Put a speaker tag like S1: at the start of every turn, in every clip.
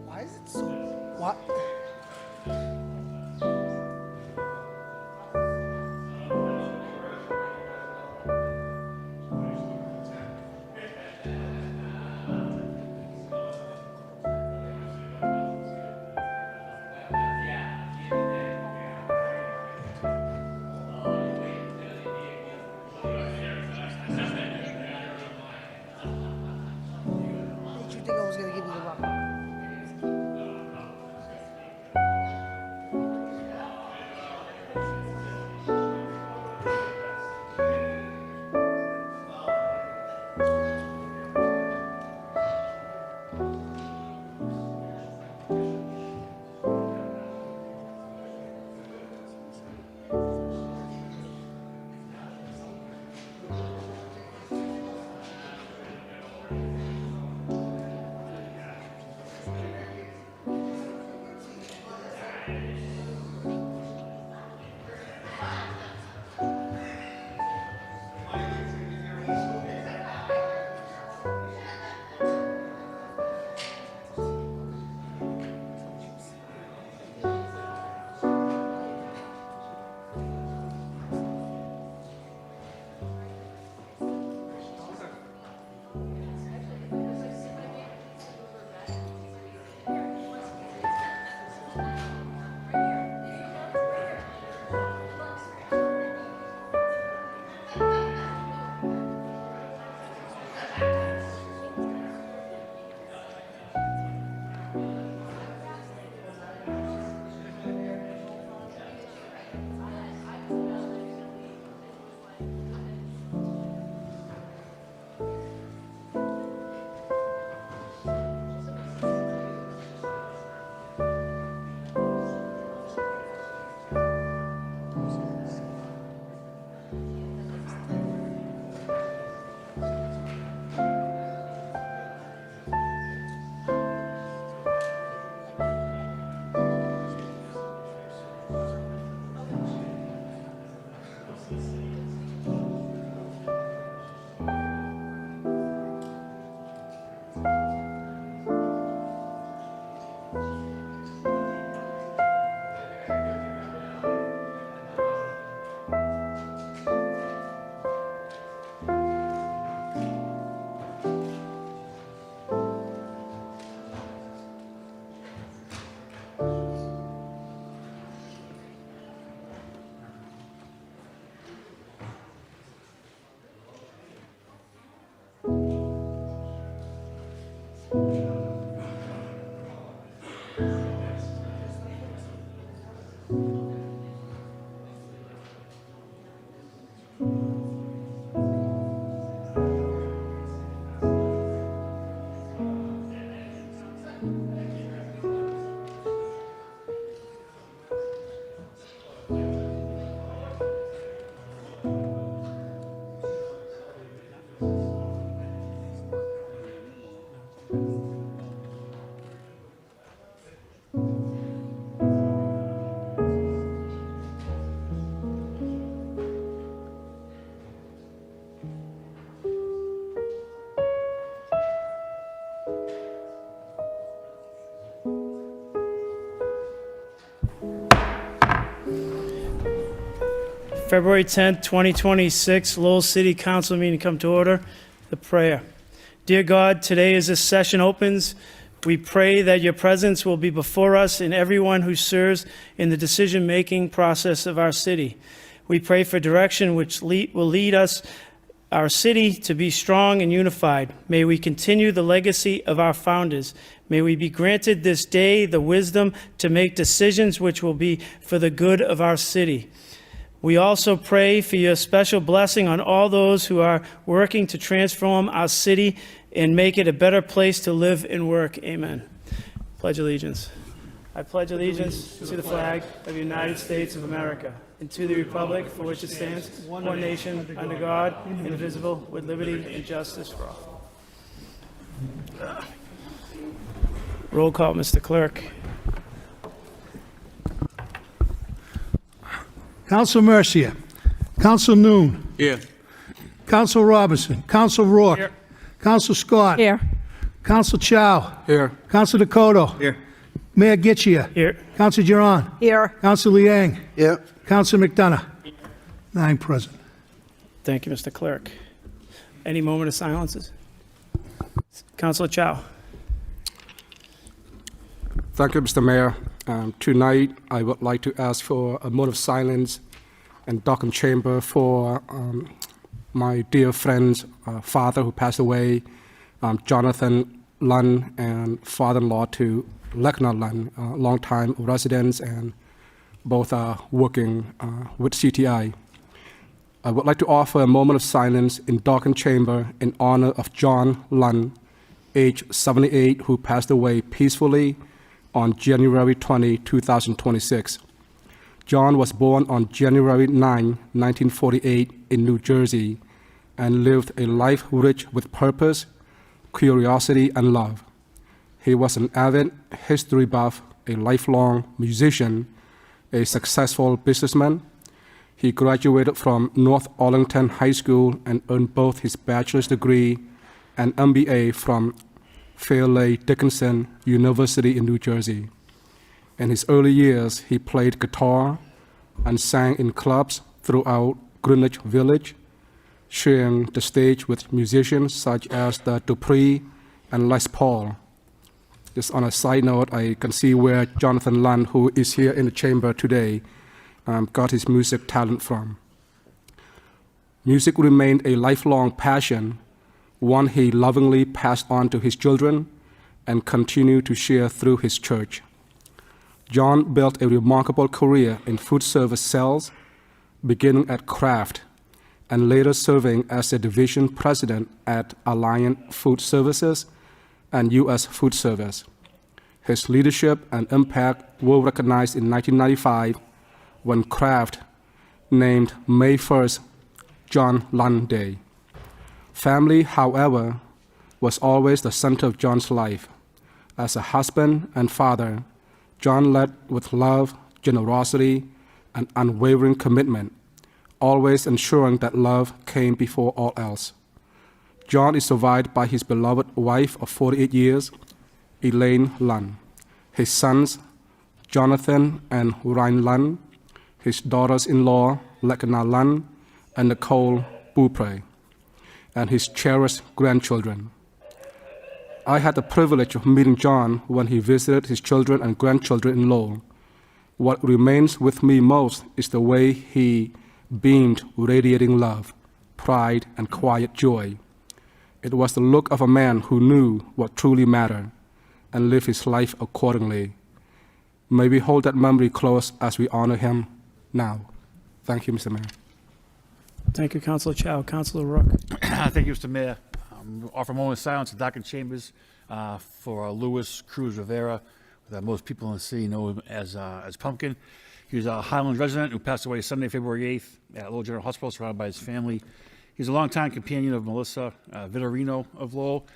S1: Why is it so? What? Did you think I was gonna give you the rock?
S2: February 10th, 2026, Lowell City Council meeting come to order. The prayer. Dear God, today as this session opens, we pray that your presence will be before us and everyone who serves in the decision-making process of our city. We pray for direction which will lead us, our city, to be strong and unified. May we continue the legacy of our founders. May we be granted this day the wisdom to make decisions which will be for the good of our city. We also pray for your special blessing on all those who are working to transform our city and make it a better place to live and work. Amen. Pledge allegiance. I pledge allegiance to the flag of the United States of America and to the republic for which it stands, one nation, under God, indivisible, with liberty and justice for all. Roll call, Mr. Clerk.
S3: Counsel Mercier. Counsel Noon.
S4: Here.
S3: Counsel Robinson. Counsel Rourke.
S2: Here.
S3: Counsel Scott.
S5: Here.
S3: Counsel Chow.
S4: Here.
S3: Counsel Dakota.
S4: Here.
S3: Mayor Getchia.
S2: Here.
S3: Counsel Juran.
S5: Here.
S3: Counsel Liang.
S4: Here.
S3: Counsel McDonough. 9 present.
S2: Thank you, Mr. Clerk. Any moment of silences? Councilor Chow.
S4: Thank you, Mr. Mayor. Tonight, I would like to ask for a moment of silence and darkened chamber for my dear friend's father who passed away, Jonathan Lunn, and father-in-law to Lechner Lunn, longtime residents, and both are working with CTI. I would like to offer a moment of silence in darkened chamber in honor of John Lunn, age 78, who passed away peacefully on January 20, 2026. John was born on January 9, 1948 in New Jersey and lived a life rich with purpose, curiosity, and love. He was an avid history buff, a lifelong musician, a successful businessman. He graduated from North Arlington High School and earned both his bachelor's degree and MBA from Fairleigh Dickinson University in New Jersey. In his early years, he played guitar and sang in clubs throughout Greenwich Village, sharing the stage with musicians such as the Dupree and Les Paul. Just on a side note, I can see where Jonathan Lunn, who is here in the chamber today, got his music talent from. Music remained a lifelong passion, one he lovingly passed on to his children and continued to share through his church. John built a remarkable career in food service sales, beginning at Kraft and later serving as a division president at Alliant Food Services and U.S. Food Service. His leadership and impact were recognized in 1995 when Kraft named May 1st John Lunn Day. Family, however, was always the center of John's life. As a husband and father, John led with love, generosity, and unwavering commitment, always ensuring that love came before all else. John is survived by his beloved wife of 48 years, Elaine Lunn, his sons, Jonathan and Ryan Lunn, his daughters-in-law, Lechner Lunn and Nicole Beaupre, and his cherished grandchildren. I had the privilege of meeting John when he visited his children and grandchildren in Lowell. What remains with me most is the way he beamed radiating love, pride, and quiet joy. It was the look of a man who knew what truly mattered and lived his life accordingly. May we hold that memory close as we honor him now. Thank you, Mr. Mayor.
S2: Thank you, Councilor Chow. Councilor Rook.
S6: Thank you, Mr. Mayor. Offer a moment of silence in darkened chambers for Louis Cruz Rivera, that most people in the city know him as Pumpkin. He was a Highland resident who passed away Sunday, February 8th at Lowell General Hospital, surrounded by his family. He's a longtime companion of Melissa Vitorino of Lowell.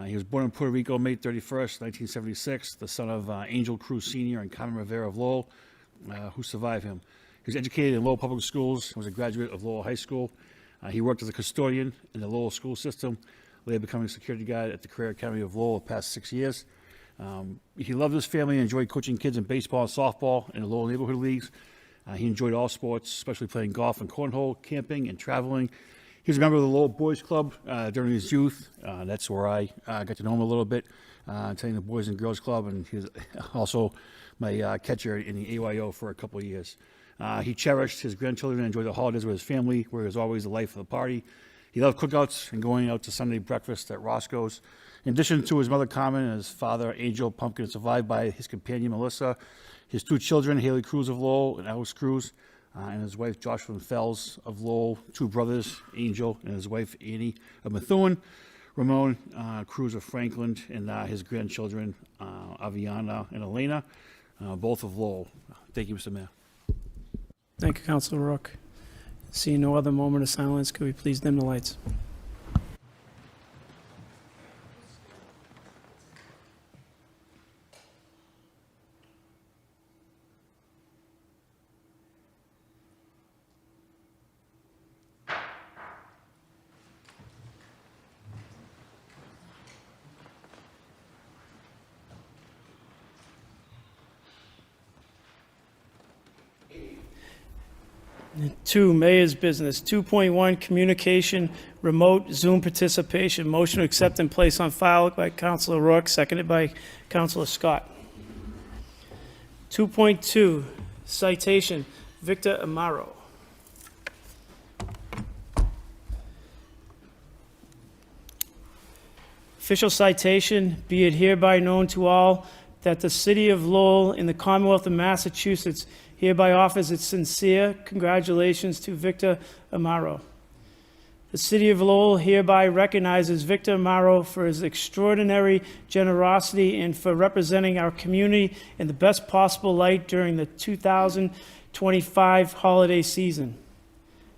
S6: He was born in Puerto Rico, May 31st, 1976, the son of Angel Cruz Sr. and Carmen Rivera of Lowell, who survived him. He was educated in Lowell Public Schools and was a graduate of Lowell High School. He worked as a custodian in the Lowell school system, later becoming a security guard at the Career Academy of Lowell the past 6 years. He loved his family and enjoyed coaching kids in baseball and softball in the Lowell neighborhood leagues. He enjoyed all sports, especially playing golf and cornhole, camping, and traveling. He was a member of the Lowell Boys Club during his youth. That's where I got to know him a little bit, attending the Boys and Girls Club, and he was also my catcher in the AYO for a couple of years. He cherished his grandchildren and enjoyed the holidays with his family, where he was always the life of the party. He loved cookouts and going out to Sunday breakfast at Roscoe's. In addition to his mother, Carmen, and his father, Angel Pumpkin, survived by his companion, Melissa, his 2 children, Haley Cruz of Lowell and Alice Cruz. and his wife Jocelyn Fells of Lowell, 2 brothers, Angel and his wife Annie of Methuen, Ramon Cruz of Franklin, and his grandchildren Aviana and Elena, both of Lowell. Thank you, Mr. Mayor.
S2: Thank you, Councilor Rook. Seeing no other moment of silence, could we please dim the lights? Two, Mayor's Business. 2.1, Communication, Remote Zoom Participation. Motion to accept and place on file by Councilor Rourke, seconded by Councilor Scott. 2.2, Citation, Victor Amaro. Official citation, be it hereby known to all that the City of Lowell in the Commonwealth of Massachusetts hereby offers its sincere congratulations to Victor Amaro. The City of Lowell hereby recognizes Victor Amaro for his extraordinary generosity and for representing our community in the best possible light during the 2025 holiday season.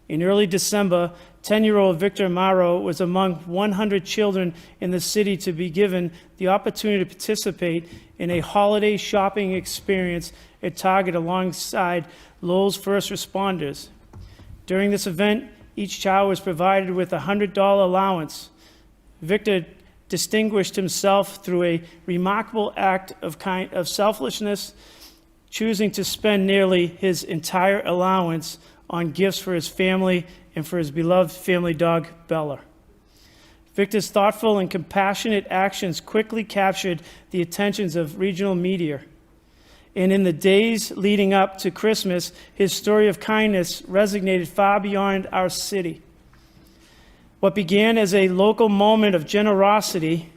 S2: In early December, 10-year-old Victor Amaro was among 100 children in the city to be given the opportunity to participate in a holiday shopping experience at Target alongside Lowell's first responders. During this event, each child was provided with a $100 allowance. Victor distinguished himself through a remarkable act of selflessness, choosing to spend nearly his entire allowance on gifts for his family and for his beloved family dog, Bella. Victor's thoughtful and compassionate actions quickly captured the attentions of regional media. And in the days leading up to Christmas, his story of kindness resonated far beyond our city. What began as a local moment of generosity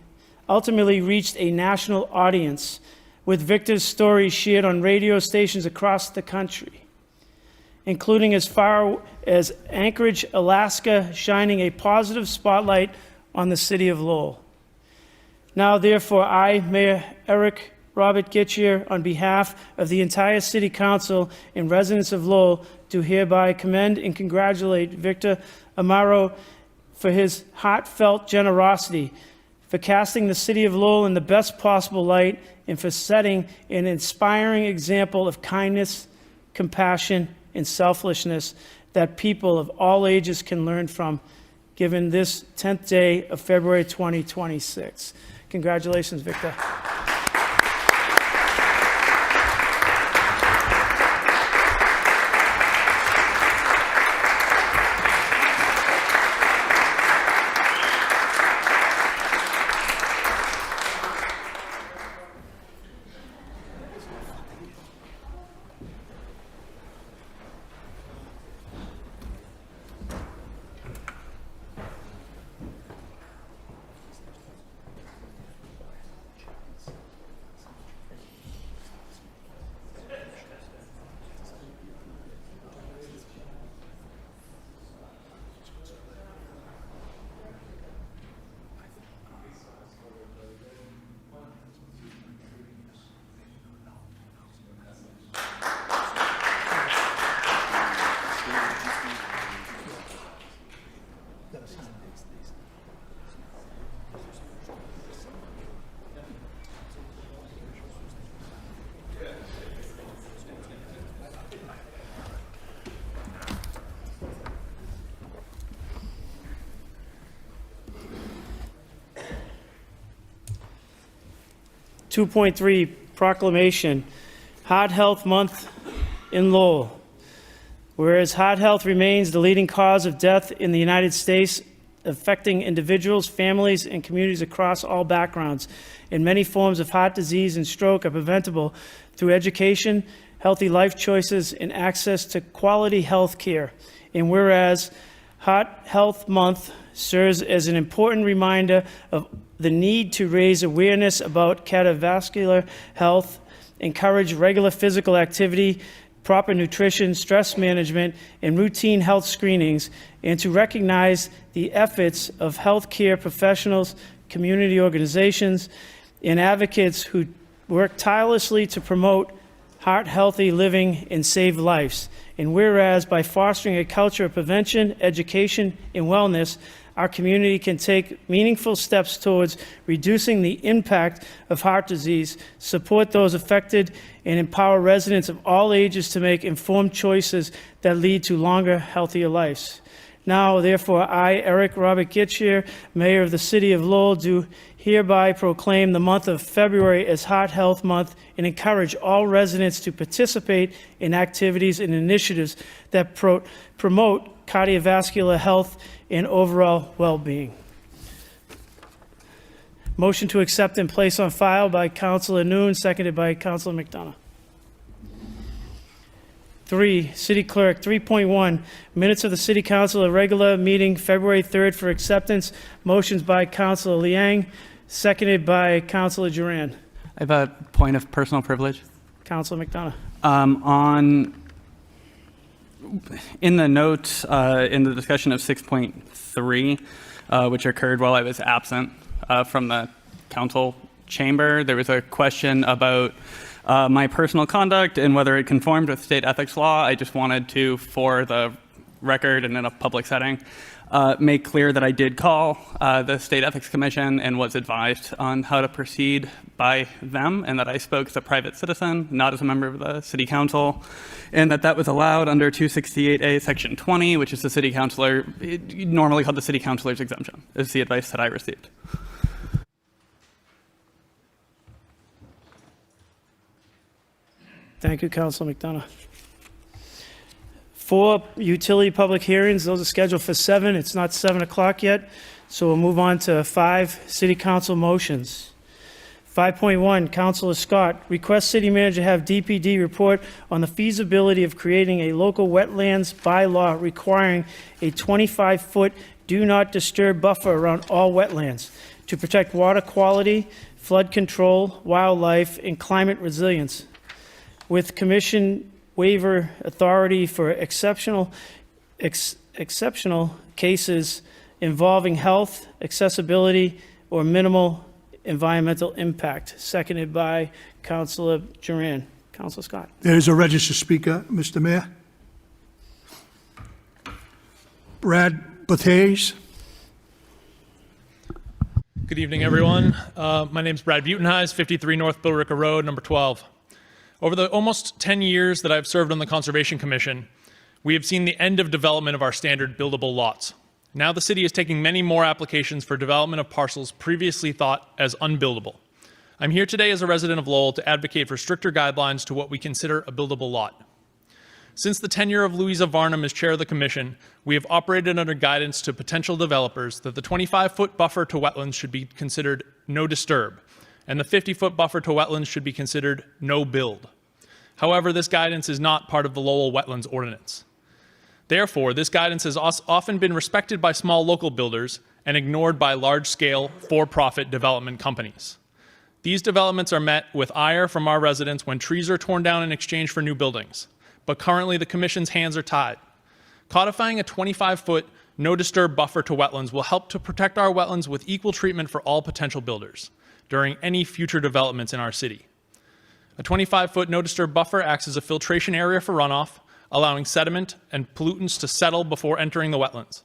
S2: ultimately reached a national audience, with Victor's story shared on radio stations across the country, including as far as Anchorage, Alaska, shining a positive spotlight on the City of Lowell. Now, therefore, I, Mayor Eric Robert Gitchier, on behalf of the entire City Council and residents of Lowell, do hereby commend and congratulate Victor Amaro for his heartfelt generosity, for casting the City of Lowell in the best possible light, and for setting an inspiring example of kindness, compassion, and selflessness that people of all ages can learn from, given this 10th day of February 2026. Congratulations, Victor. .3 Proclamation, Heart Health Month in Lowell. Whereas heart health remains the leading cause of death in the United States, affecting individuals, families, and communities across all backgrounds, and many forms of heart disease and stroke are preventable through education, healthy life choices, and access to quality health care. And whereas Heart Health Month serves as an important reminder of the need to raise awareness about cardiovascular health, encourage regular physical activity, proper nutrition, stress management, and routine health screenings, and to recognize the efforts of healthcare professionals, community organizations, and advocates who work tirelessly to promote heart-healthy living and save lives. And whereas by fostering a culture of prevention, education, and wellness, our community can take meaningful steps towards reducing the impact of heart disease, support those affected, and empower residents of all ages to make informed choices that lead to longer, healthier lives. Now, therefore, I, Eric Robert Gitchier, Mayor of the City of Lowell, do hereby proclaim the month of February as Heart Health Month and encourage all residents to participate in activities and initiatives that promote cardiovascular health and overall well-being. Motion to accept and place on file by Councilor Noon, seconded by Councilor McDonough. 3, City Clerk. 3.1, minutes of the City Council, a regular meeting, February 3rd for acceptance. Motions by Councilor Liang, seconded by Councilor Juran.
S5: I have a point of personal privilege.
S2: Councilor McDonough.
S5: In the notes, in the discussion of 6.3, which occurred while I was absent from the council chamber, there was a question about my personal conduct and whether it conformed with state ethics law. I just wanted to, for the record and in a public setting, make clear that I did call the State Ethics Commission and was advised on how to proceed by them, and that I spoke as a private citizen, not as a member of the City Council, and that was allowed under 268A Section 20, which is the City Councilor, normally called the City Councilor's exemption, is the advice that I received.
S2: Thank you, Councilor McDonough. 4, utility public hearings. Those are scheduled for 7. It's not 7 o'clock yet, so we'll move on to 5, City Council motions. 5.1, Councilor Scott, request City Manager have DPD report on the feasibility of creating a local wetlands bylaw requiring a 25-foot do not disturb buffer around all wetlands to protect water quality, flood control, wildlife, and climate resilience, with commission waiver authority for exceptional cases involving health, accessibility, or minimal environmental impact. Seconded by Councilor Juran. Councilor Scott.
S3: There is a registered speaker, Mr. Mayor. Brad Buttigieg.
S7: Good evening, everyone. My name is Brad Butenheis, 53 North Billerica Road, number 12. Over the almost 10 years that I've served on the Conservation Commission, we have seen the end of development of our standard buildable lots. Now the city is taking many more applications for development of parcels previously thought as unbuildable. I'm here today as a resident of Lowell to advocate for stricter guidelines to what we consider a buildable lot. Since the tenure of Louisa Varnum as chair of the commission, we have operated under guidance to potential developers that the 25-foot buffer to wetlands should be considered no disturb, and the 50-foot buffer to wetlands should be considered no build. However, this guidance is not part of the Lowell Wetlands Ordinance. Therefore, this guidance has often been respected by small local builders and ignored by large-scale, for-profit development companies. These developments are met with ire from our residents when trees are torn down in exchange for new buildings, but currently the Commission's hands are tied. Codifying a 25-foot no-disturb buffer to wetlands will help to protect our wetlands with equal treatment for all potential builders during any future developments in our city. A 25-foot no-disturb buffer acts as a filtration area for runoff, allowing sediment and pollutants to settle before entering the wetlands.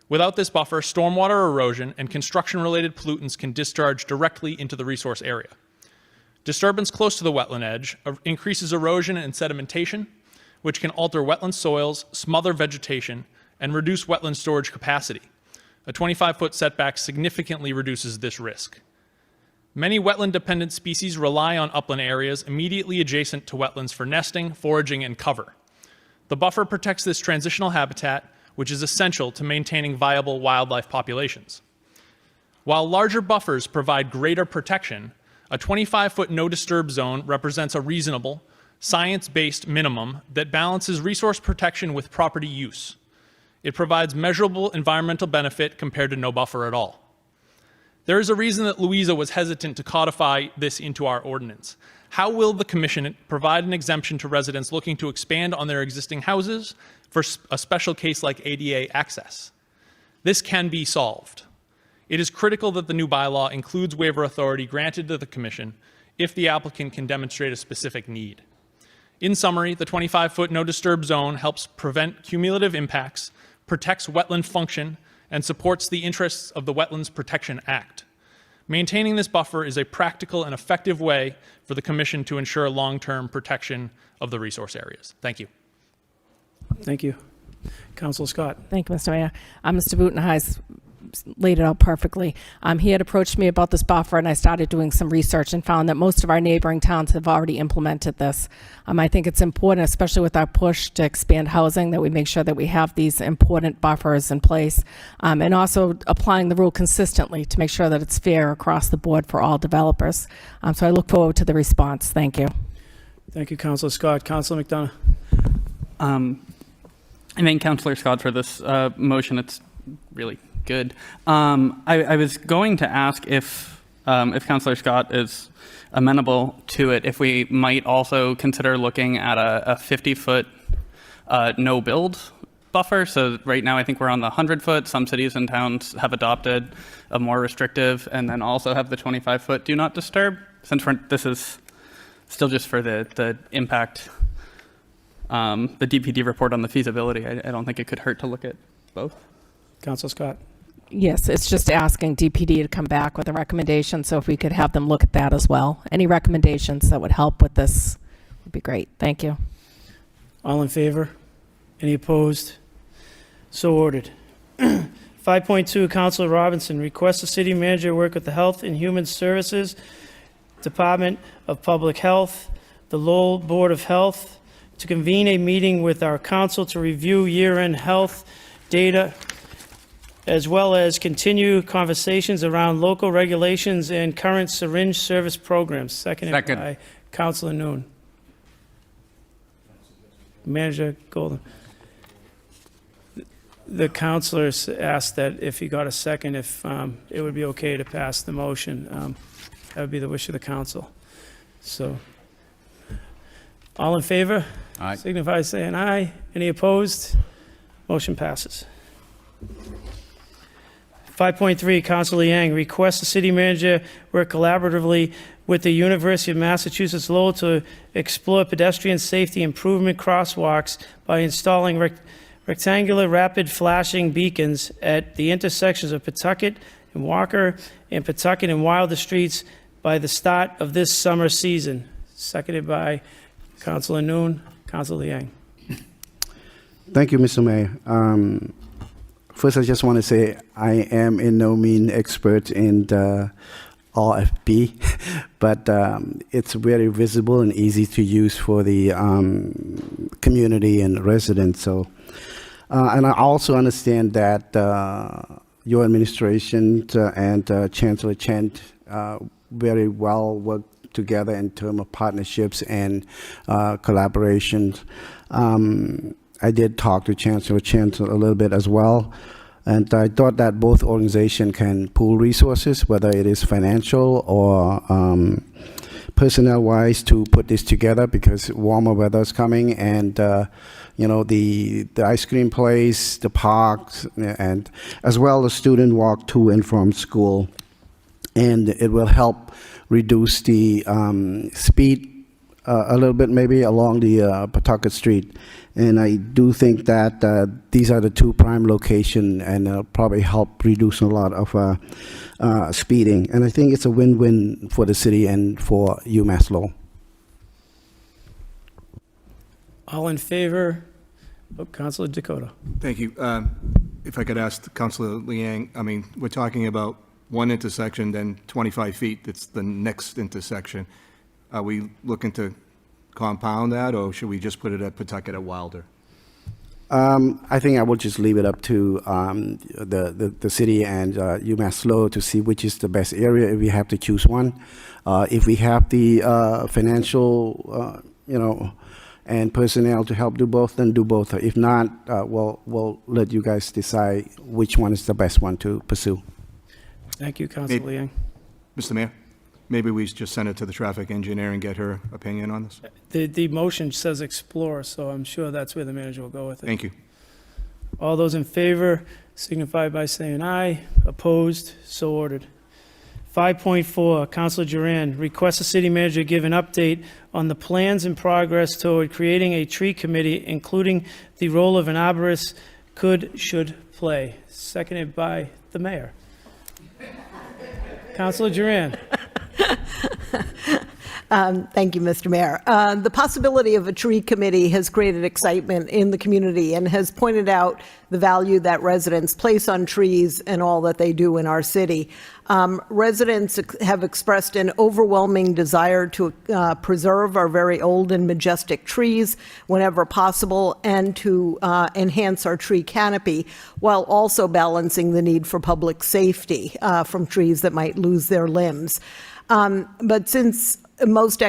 S7: Without this buffer, stormwater erosion and construction-related pollutants can discharge directly into the resource area. Disturbance close to the wetland edge increases erosion and sedimentation, which can alter wetland soils, smother vegetation, and reduce wetland storage capacity. A 25-foot setback significantly reduces this risk. Many wetland-dependent species rely on upland areas immediately adjacent to wetlands for nesting, foraging, and cover. The buffer protects this transitional habitat, which is essential to maintaining viable wildlife populations. While larger buffers provide greater protection, a 25-foot no-disturb zone represents a reasonable, science-based minimum that balances resource protection with property use. It provides measurable environmental benefit compared to no buffer at all. There is a reason that Louisa was hesitant to codify this into our ordinance. How will the commission provide an exemption to residents looking to expand on their existing houses for a special case like ADA access? This can be solved. It is critical that the new bylaw includes waiver authority granted to the commission if the applicant can demonstrate a specific need. In summary, the 25-foot no disturb zone helps prevent cumulative impacts, protects wetland function, and supports the interests of the Wetlands Protection Act. Maintaining this buffer is a practical and effective way for the Commission to ensure long-term protection of the resource areas. Thank you.
S2: Thank you. Councilor Scott.
S8: Thank you, Mr. Mayor. Mr. Boott has laid it out perfectly. He had approached me about this buffer, and I started doing some research and found that most of our neighboring towns have already implemented this. I think it's important, especially with our push to expand housing, that we make sure that we have these important buffers in place, and also applying the rule consistently to make sure that it's fair across the board for all developers. So I look forward to the response. Thank you.
S2: Thank you, Councilor Scott. Councilor McDonough.
S5: I thank Councillor Scott for this motion. It's really good. I was going to ask if Councillor Scott is amenable to it, if we might also consider looking at a 50-foot no-build buffer. So right now I think we're on the 100-foot. Some cities and towns have adopted a more restrictive, and then also have the 25-foot do not disturb. Since this is still just for the impact, the DPD report on the feasibility, I don't think it could hurt to look at both.
S2: Councilor Scott.
S8: Yes, it's just asking DPD to come back with a recommendation, so if we could have them look at that as well. Any recommendations that would help with this would be great. Thank you.
S2: All in favor? Any opposed? So ordered. 5.2, Councilor Robinson requests the city manager work with the Health and Human Services Department of Public Health, the Lowell Board of Health, to convene a meeting with our council to review year-end health data, as well as continue conversations around local regulations and current syringe service programs. Seconded by Councilor Noon. Manager Golden. The councilors asked that if he got a second, if it would be okay to pass the motion. That would be the wish of the council. So, all in favor?
S9: Aye.
S2: Signify by saying aye. Any opposed? Motion passes. 5.3, Councilor Liang requests the city manager work collaboratively with the University of Massachusetts Lowell to explore pedestrian safety improvement crosswalks by installing rectangular rapid flashing beacons at the intersections of Pawtucket and Walker and Pawtucket and Wilder Streets by the start of this summer season. Seconded by Councilor Noon. Councilor Liang.
S10: Thank you, Mr. Mayor. First, I just want to say I am in no means expert in the RRFB, but it's very visible and easy to use for the community and residents. So, and I also understand that your administration and Chancellor Chant very well work together in terms of partnerships and collaborations. I did talk to Chancellor Chant a little bit as well, and I thought that both organizations can pool resources, whether it is financial or personnel-wise, to put this together, because warmer weather is coming, and you know, the ice cream place, the parks, and as well as student walk to and from school, and it will help reduce the speed a little bit, maybe along the Pawtucket Street. And I do think that these are the two prime locations, and probably help reduce a lot of speeding. And I think it's a win-win for the city and for UMass Lowell.
S2: All in favor? Oh, Councilor Dakota.
S9: Thank you. If I could ask Councilor Liang, I mean, we're talking about one intersection, then 25 feet, that's the next intersection. Are we looking to compound that, or should we just put it at Pawtucket at Wilder?
S10: I think I will just leave it up to the city and UMass Lowell to see which is the best area if we have to choose one. If we have the financial, you know, and personnel to help do both, then do both. If not, we'll let you guys decide which one is the best one to pursue.
S2: Thank you, Councilor
S9: Maybe-
S2: Liang.
S9: Mr. Mayor, maybe we just send it to the traffic engineer and get her opinion on this?
S2: The motion says explore, so I'm sure that's where the manager will go with it.
S9: Thank you.
S2: All those in favor signify by saying aye. Opposed? So ordered. 5.4, Councilor Juran, request the city manager give an update on the plans in progress toward creating a tree committee, including the role of an arborist should play. Seconded by the mayor. Councilor Juran.
S11: Thank you, Mr. Mayor. The possibility of a tree committee has created excitement in the community and has pointed out the value that residents place on trees and all that they do in our city. Residents have expressed an overwhelming desire to preserve our very old and majestic trees whenever possible and to enhance our tree canopy while also balancing the need for public safety from trees that might lose their limbs. But since most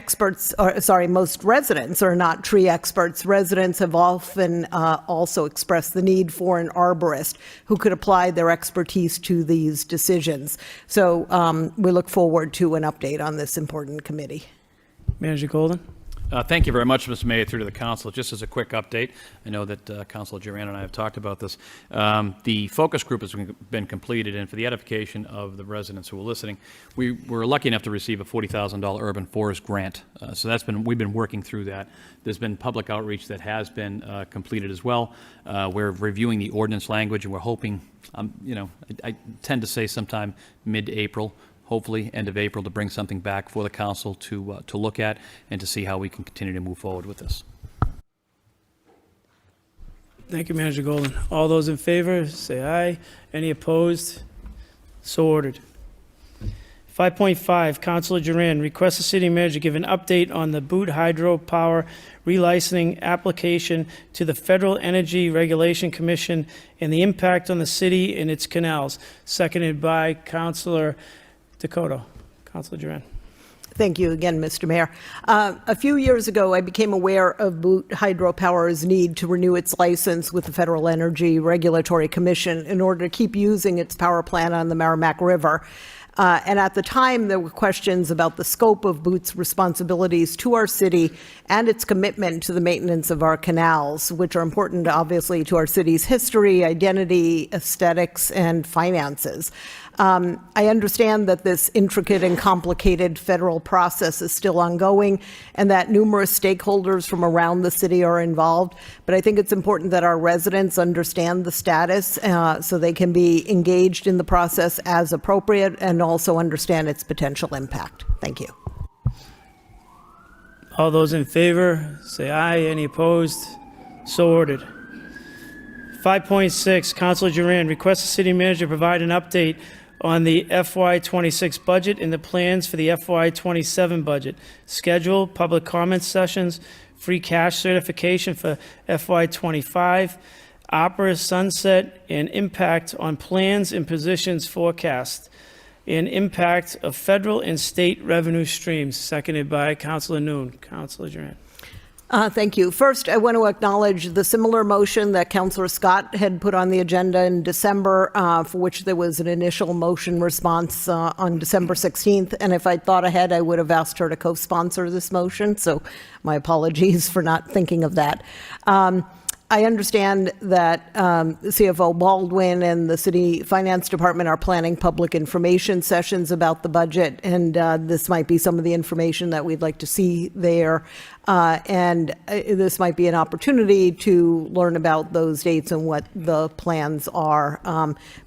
S11: residents are not tree experts, residents have often also expressed the need for an arborist who could apply their expertise to these decisions. So we look forward to an update on this important committee.
S2: Manager Golden.
S12: Thank you very much, Mr. Mayor, through to the council. Just as a quick update, I know that Councilor Juran and I have talked about this. The focus group has been completed, and for the edification of the residents who are listening, we were lucky enough to receive a $40,000 urban forest grant. So we've been working through that. There's been public outreach that has been completed as well. We're reviewing the ordinance language, and we're hoping, I tend to say sometime mid-April, hopefully end of April, to bring something back for the council to look at and to see how we can continue to move forward with this.
S2: Thank you, Manager Golden. All those in favor, say aye. Any opposed? So ordered. 5.5, Councilor Juran, request the city manager give an update on the Boott Hydropower relicensing application to the Federal Energy Regulation Commission and the impact on the city and its canals. Seconded by Councilor Dakota. Councilor Juran.
S11: Thank you again, Mr. Mayor. A few years ago, I became aware of Boott Hydropower's need to renew its license with the Federal Energy Regulatory Commission in order to keep using its power plant on the Merrimack River. And at the time, there were questions about the scope of Boott's responsibilities to our city and its commitment to the maintenance of our canals, which are important, obviously, to our city's history, identity, aesthetics, and finances. I understand that this intricate and complicated federal process is still ongoing and that numerous stakeholders from around the city are involved, but I think it's important that our residents understand the status so they can be engaged in the process as appropriate and also understand its potential impact. Thank you.
S2: All those in favor, say aye. Any opposed? So ordered. 5.6, Councilor Juran, request the city manager provide an update on the FY26 budget and the plans for the FY27 budget. Schedule, public comment sessions, free cash certification for FY25, opera sunset, and impact on plans and positions forecast, and impact of federal and state revenue streams. Seconded by Councilor Noon. Councilor Juran.
S11: Thank you. First, I want to acknowledge the similar motion that Councilor Scott had put on the agenda in December, for which there was an initial motion response on December 16th. And if I'd thought ahead, I would have asked her to co-sponsor this motion. So my apologies for not thinking of that. I understand that CFO Baldwin and the City Finance Department are planning public information sessions about the budget, and this might be some of the information that we'd like to see there. And this might be an opportunity to learn about those dates and what the plans are.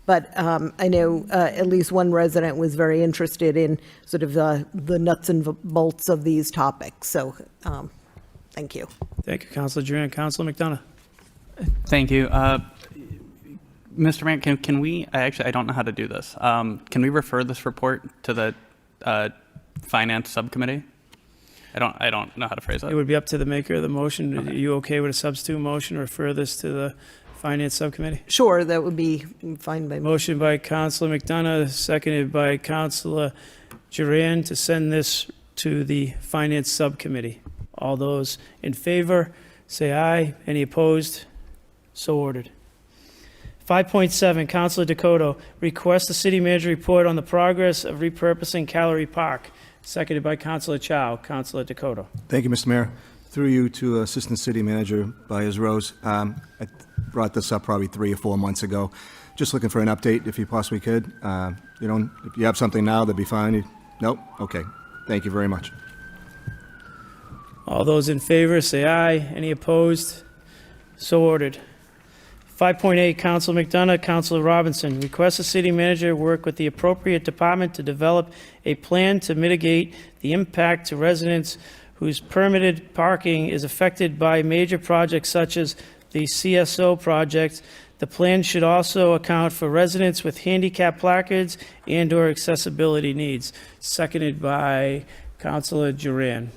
S11: But I know at least one resident was very interested in sort of the nuts and bolts of these topics. So thank you.
S2: Thank you, Councilor Juran. Councilor McDonough.
S5: Thank you. Mr. Mayor, can we, I don't know how to do this. Can we refer this report to the Finance Subcommittee? I don't know how to phrase that.
S2: It would be up to the maker of the motion. Okay. Are you okay with a substitute motion to refer this to the Finance Subcommittee?
S11: Sure, that would be fine by me.
S2: Motion by Councilor McDonough, seconded by Councilor Juran to send this to the Finance Subcommittee. All those in favor, say aye. Any opposed? So ordered. 5.7, Councilor Dakota, request the city manager report on the progress of repurposing Callery Park. Seconded by Councilor Chow. Councilor Dakota.
S9: Thank you, Mr. Mayor. Through you to Assistant City Manager Byers-Rose. I brought this up probably 3 or 4 months ago. Just looking for an update, if you possibly could. If you have something now, that'd be fine. Nope? Okay. Thank you very much.
S2: All those in favor, say aye. Any opposed? So ordered. 5.8, Councilor McDonough, Councilor Robinson, request the city manager work with the appropriate department to develop a plan to mitigate the impact to residents whose permitted parking is affected by major projects such as the CSO project. The plan should also account for residents with handicap placards and/or accessibility needs. Seconded by Councilor Juran,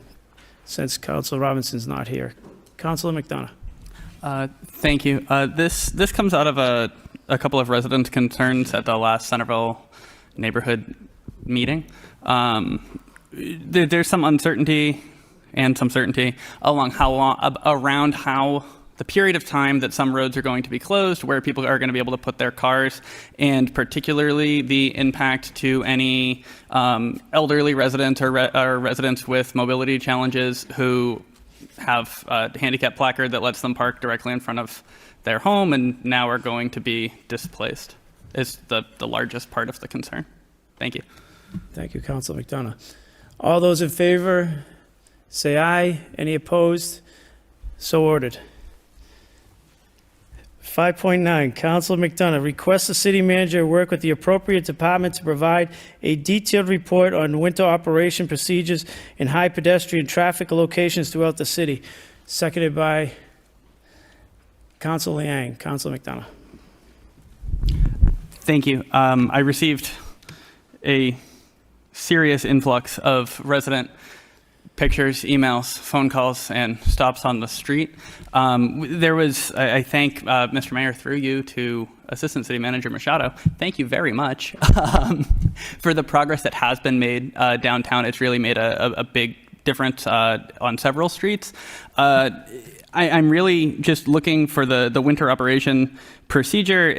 S2: since Councilor Robinson's not here. Councilor McDonough.
S5: Thank you. This comes out of a couple of resident concerns at the last Centerville neighborhood meeting. There's some uncertainty and some certainty around how the period of time that some roads are going to be closed, where people are going to be able to put their cars, and particularly the impact to any elderly residents or residents with mobility challenges who have a handicap placard that lets them park directly in front of their home and now are going to be displaced is the largest part of the concern. Thank you.
S2: Thank you, Councilor McDonough. All those in favor, say aye. Any opposed? So ordered. 5.9, Councilor McDonough, request the city manager work with the appropriate department to provide a detailed report on winter operation procedures in high pedestrian traffic locations throughout the city. Seconded by Councilor Liang. Councilor McDonough.
S5: Thank you. I received a serious influx of resident pictures, emails, phone calls, and stops on the street. There was, I thank Mr. Mayor through you to Assistant City Manager Machado. Thank you very much for the progress that has been made downtown. It's really made a big difference on several streets. I'm really just looking for the winter operation procedure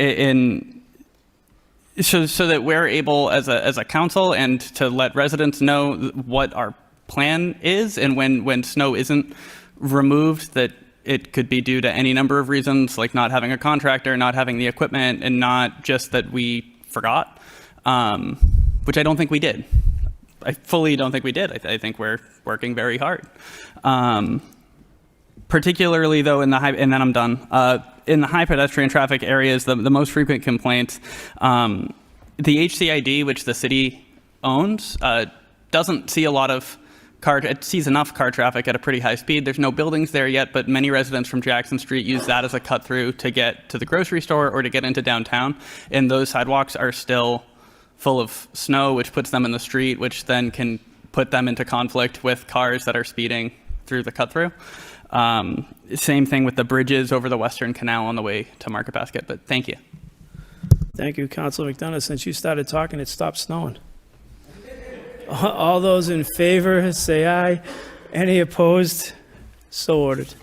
S5: so that we're able as a council and to let residents know what our plan is, and when snow isn't removed, that it could be due to any number of reasons, like not having a contractor, not having the equipment, and not just that we forgot, which I don't think we did. I fully don't think we did. I think we're working very hard. Particularly though in the high, and then I'm done. In the high pedestrian traffic areas, the most frequent complaints, the HCID, which the city owns, doesn't see a lot of it sees enough car traffic at a pretty high speed. There's no buildings there yet, but many residents from Jackson Street use that as a cut through to get to the grocery store or to get into downtown. And those sidewalks are still full of snow, which puts them in the street, which then can put them into conflict with cars that are speeding through the cut through. Same thing with the bridges over the Western Canal on the way to Market Basket, but thank you.
S2: Thank you, Councilor McDonough. Since you started talking, it stopped snowing. All those in favor, say aye. Any opposed? So ordered.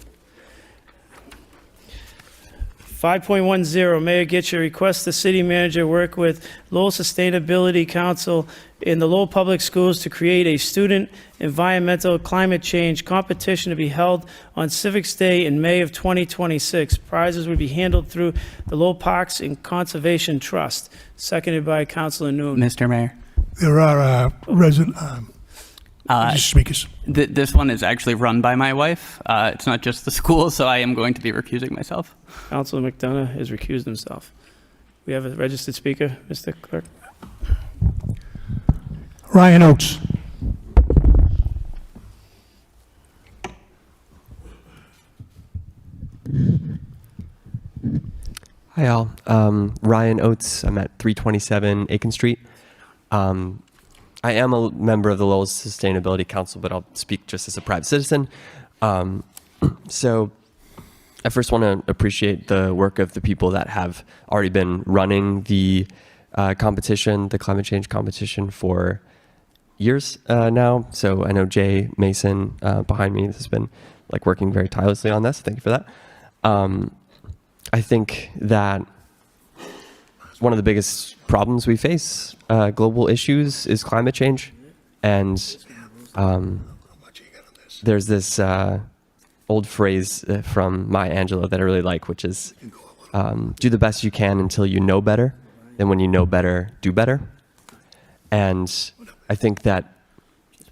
S2: 5.10, Mayor Gitcher, request the city manager work with Lowell Sustainability Council in the Lowell Public Schools to create a student environmental climate change competition to be held on Civics Day in May of 2026. Prizes would be handled through the Lowell Parks Conservation Trust. Seconded by Councilor Noon.
S5: Mr. Mayor.
S3: There are resident speakers.
S5: This one is actually run by my wife. It's not just the school, so I am going to be recusing myself.
S2: Councilor McDonough has recused himself. We have a registered speaker, Mr. Clerk.
S3: Ryan Oates.
S13: Hi all, Ryan Oates. I'm at 327 Aiken Street. I am a member of the Lowell Sustainability Council, but I'll speak just as a private citizen. So I first want to appreciate the work of the people that have already been running the competition, the climate change competition, for years now. So I know Jay Mason behind me has been working very tirelessly on this. Thank you for that. I think that one of the biggest problems we face, global issues, is climate change. And there's this old phrase from Maya Angelou that I really like, which is, do the best you can until you know better. Then when you know better, do better. And I think that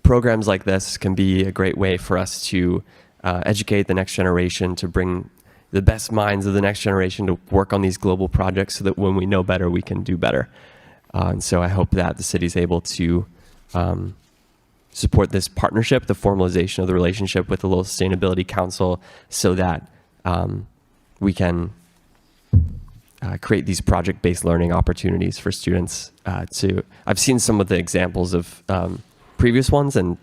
S13: programs like this can be a great way for us to educate the next generation, to bring the best minds of the next generation to work on these global projects so that when we know better, we can do better. And so I hope that the city is able to support this partnership, the formalization of the relationship with the Lowell Sustainability Council, so that we can create these project-based learning opportunities for students. I've seen some of the examples of previous ones, and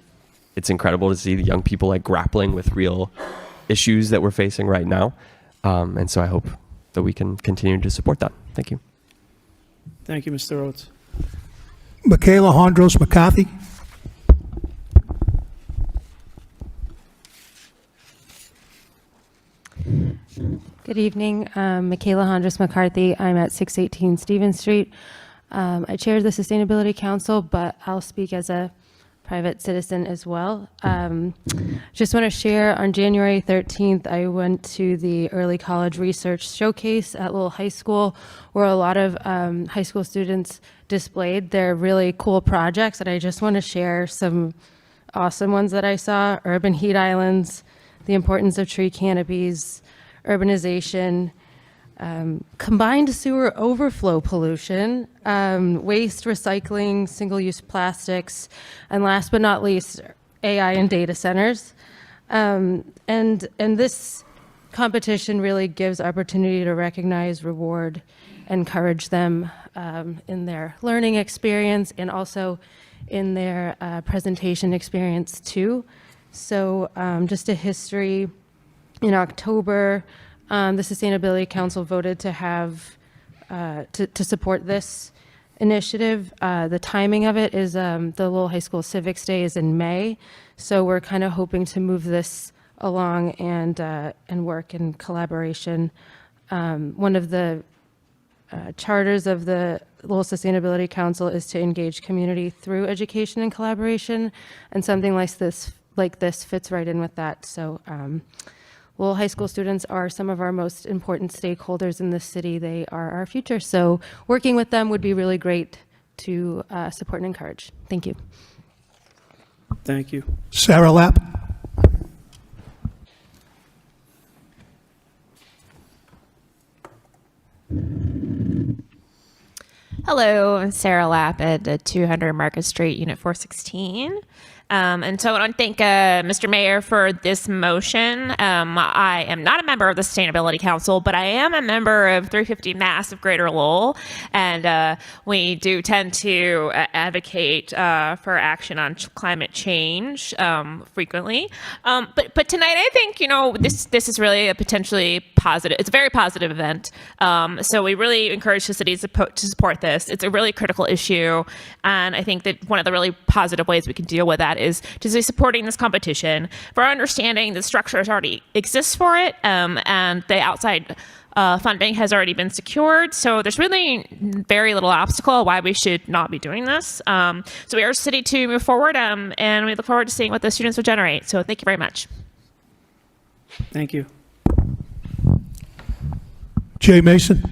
S13: it's incredible to see the young people like grappling with real issues that we're facing right now. And so I hope that we can continue to support that. Thank you.
S2: Thank you, Mr. Oates.
S3: Michaela Hondros McCarthy.
S14: Good evening. Michaela Hondros McCarthy. I'm at 618 Stevens Street. I chair the Sustainability Council, but I'll speak as a private citizen as well. Just want to share, on January 13th, I went to the Early College Research Showcase at Lowell High School, where a lot of high school students displayed their really cool projects, and I just want to share some awesome ones that I saw: urban heat islands, the importance of tree canopies, urbanization, combined sewer overflow pollution, waste recycling, single-use plastics, and last but not least, AI and data centers. And this competition really gives opportunity to recognize, reward, encourage them in their learning experience and also in their presentation experience too. So just a history: in October, the Sustainability Council voted to have to support this initiative. The timing of it is the Lowell High School Civics Day is in May, so we're kind of hoping to move this along and work in collaboration. One of the charters of the Lowell Sustainability Council is to engage community through education and collaboration, and something like this fits right in with that. So Lowell High School students are some of our most important stakeholders in this city. They are our future. So working with them would be really great to support and encourage. Thank you.
S2: Thank you.
S3: Sarah Lapp.
S15: Hello, I'm Sarah Lapp at 200 Market Street, Unit 416. And so I want to thank Mr. Mayor for this motion. I am not a member of the Sustainability Council, but I am a member of 350 Mass of Greater Lowell, and we do tend to advocate for action on climate change frequently. But tonight, I think this is really a potentially positive. It's a very positive event. So we really encourage the city to support this. It's a really critical issue, and I think that one of the really positive ways we can deal with that is to be supporting this competition. For our understanding, the structures already exist for it, and the outside funding has already been secured. So there's really very little obstacle why we should not be doing this. So we urge the city to move forward, and we look forward to seeing what the students will generate. So thank you very much.
S2: Thank you.
S3: Jay Mason.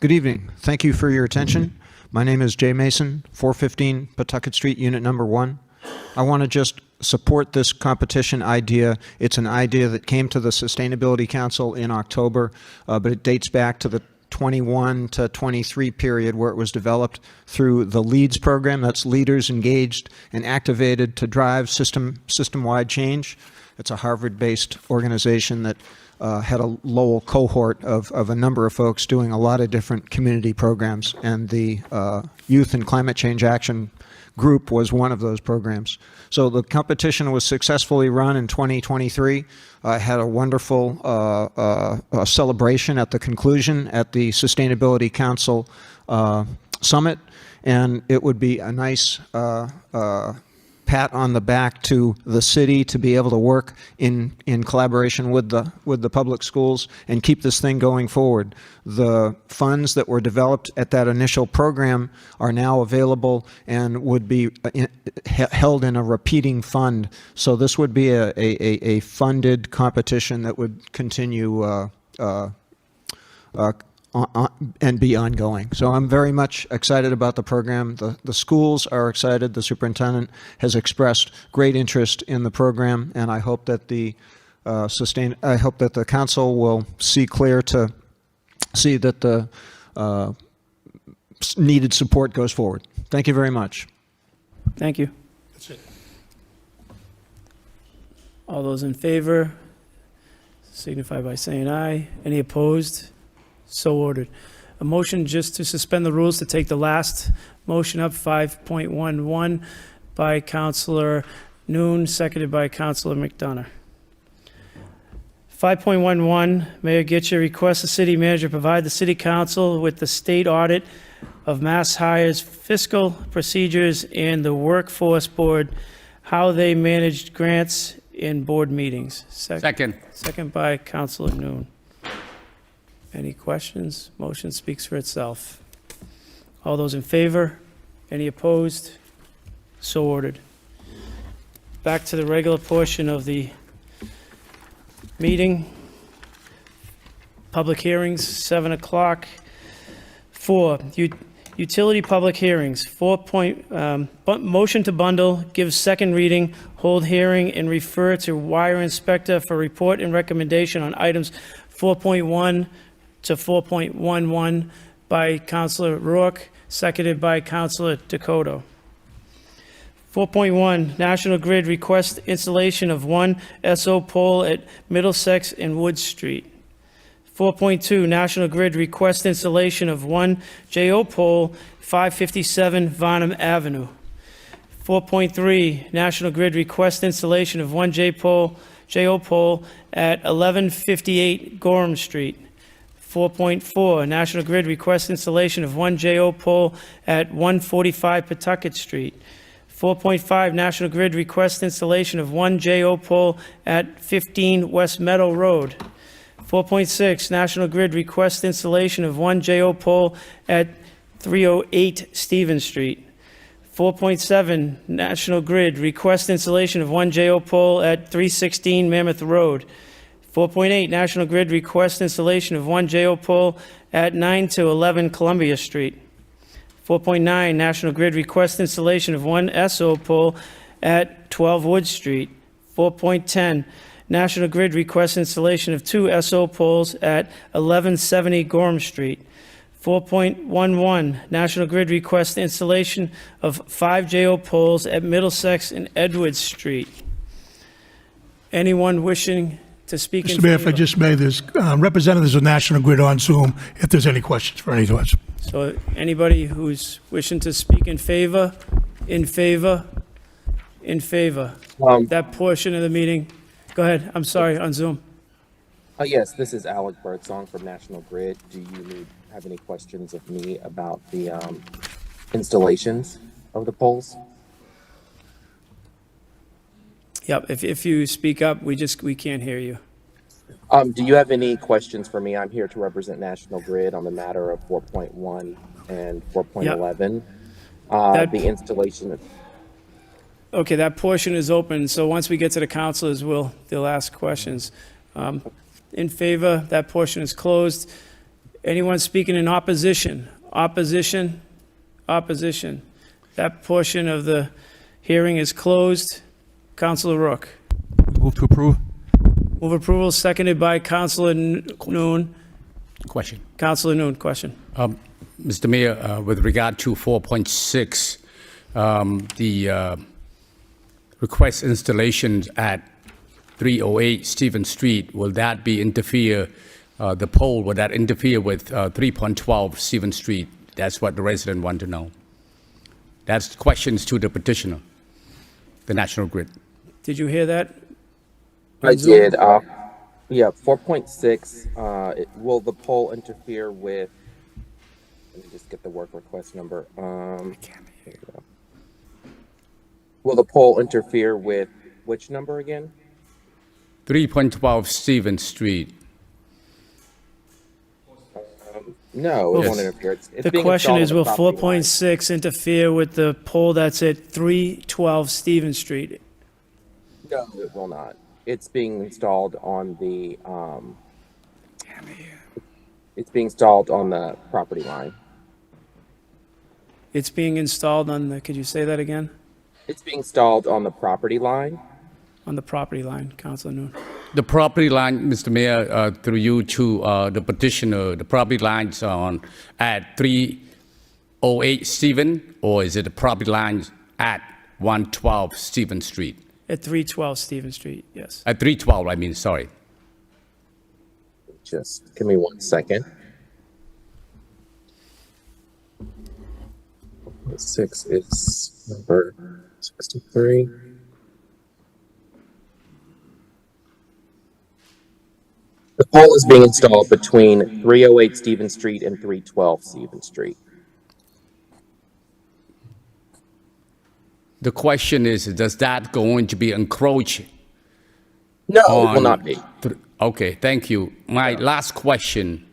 S16: Good evening. Thank you for your attention. My name is Jay Mason, 415 Pawtucket Street, Unit Number 1. I want to just support this competition idea. It's an idea that came to the Sustainability Council in October, but it dates back to the 21 to 23 period where it was developed through the LEADS program. That's Leaders Engaged and Activated to Drive System-Wide Change. It's a Harvard-based organization that had a Lowell cohort of a number of folks doing a lot of different community programs, and the Youth and Climate Change Action Group was one of those programs. So the competition was successfully run in 2023. Had a wonderful celebration at the conclusion at the Sustainability Council Summit, and it would be a nice pat on the back to the city to be able to work in collaboration with the public schools and keep this thing going forward. The funds that were developed at that initial program are now available and would be held in a repeating fund. So this would be a funded competition that would continue and be ongoing. So I'm very much excited about the program. The schools are excited. The superintendent has expressed great interest in the program, and I hope that the council will see clear to see that the needed support goes forward. Thank you very much.
S2: Thank you.
S3: That's it.
S2: All those in favor signify by saying aye. Any opposed? So ordered. A motion just to suspend the rules to take the last motion up, 5.11, by Councilor Noon, seconded by Councilor McDonough. 5.11, Mayor Gitcher requests the city manager provide the city council with the state audit of Mass Hire's fiscal procedures and the workforce board, how they managed grants in board meetings. Second by Councilor Noon. Any questions? Motion speaks for itself. All those in favor? Any opposed? So ordered. Back to the regular portion of the meeting. Public hearings, 7 o'clock. 4, utility public hearings. 4. Motion to bundle, give second reading, hold hearing, and refer to wire inspector for report and recommendation on items 4.1 to 4.11 by Councilor Rourke, seconded by Councilor Dakota. 4.1, National Grid requests installation of one SO pole at Middlesex and Wood Street. 4.2, National Grid requests installation of one JO pole, 557 Varnum Avenue. 4.3, National Grid requests installation of one JO pole at 1158 Gorham Street. 4.4, National Grid requests installation of one JO pole at 145 Pawtucket Street. 4.5, National Grid requests installation of one JO pole at 15 West Meadow Road. 4.6, National Grid requests installation of one JO pole at 308 Stevens Street. 4.7, National Grid requests installation of one JO pole at 316 Mammoth Road. 4.8, National Grid requests installation of one JO pole at 9 to 11 Columbia Street. 4.9, National Grid requests installation of one SO pole at 12 Wood Street. 4.10, National Grid requests installation of two SO poles at 1170 Gorham Street. 4.11, National Grid requests installation of 5 JO poles at Middlesex and Edwards Street. Anyone wishing to speak in
S3: Mr. Mayor, if
S2: favor?
S3: I just may, there's representatives of National Grid on Zoom, if there's any questions for any of us.
S2: So anybody who's wishing to speak in favor, that portion of the meeting, go ahead, I'm sorry, on Zoom.
S17: Yes, this is Alec Birdsong from National Grid. Do you have any questions of me about the installations of the poles?
S2: Yep, if you speak up, we can't hear you.
S17: Do you have any questions for me? I'm here to represent National Grid on the matter of 4.1 and 4.11. The installation.
S2: Okay, that portion is open, so once we get to the councilors, they'll ask questions. In favor, that portion is closed. Anyone speaking in opposition? Opposition? That portion of the hearing is closed. Councilor Rook.
S12: Move to approve.
S2: Move approval, seconded by Councilor Noon.
S18: Question.
S2: Councilor Noon, question.
S18: Mr. Mayor, with regard to 4.6, the request installations at 308 Stevens Street, will that be the pole, will that interfere with 3.12 Stevens Street? That's what the resident want to know. That's questions to the petitioner, the National Grid.
S2: Did you hear that?
S17: I did. Yeah, 4.6, will the pole interfere with, let me just get the work request number. Here you go. Will the pole interfere with which number again?
S18: 3.12 Stevens Street.
S17: No, it won't interfere. It's
S2: The
S17: being
S2: question
S17: installed
S2: is,
S17: on
S2: will
S17: the property line.
S2: 4.6 interfere with the pole that's at 312 Stevens Street?
S17: No, it will not. It's being installed on the, it's being installed on the property line.
S2: It's being installed on the, could you say that again?
S17: It's being installed on the property line.
S2: On the property line, Councilor Noon.
S18: The property line, Mr. Mayor, through you to the petitioner, the property lines on at 308 Stephen, or is it the property lines at 112 Stevens Street?
S2: At 312 Stevens Street, yes.
S18: At 312, I mean, sorry.
S17: Just give me 1 second. 6 is number 63. The pole is being installed between 308 Stevens Street and 312 Stevens Street.
S18: The question is, does that going to be encroaching?
S17: No, it will not be.
S18: Okay, thank you. My last question,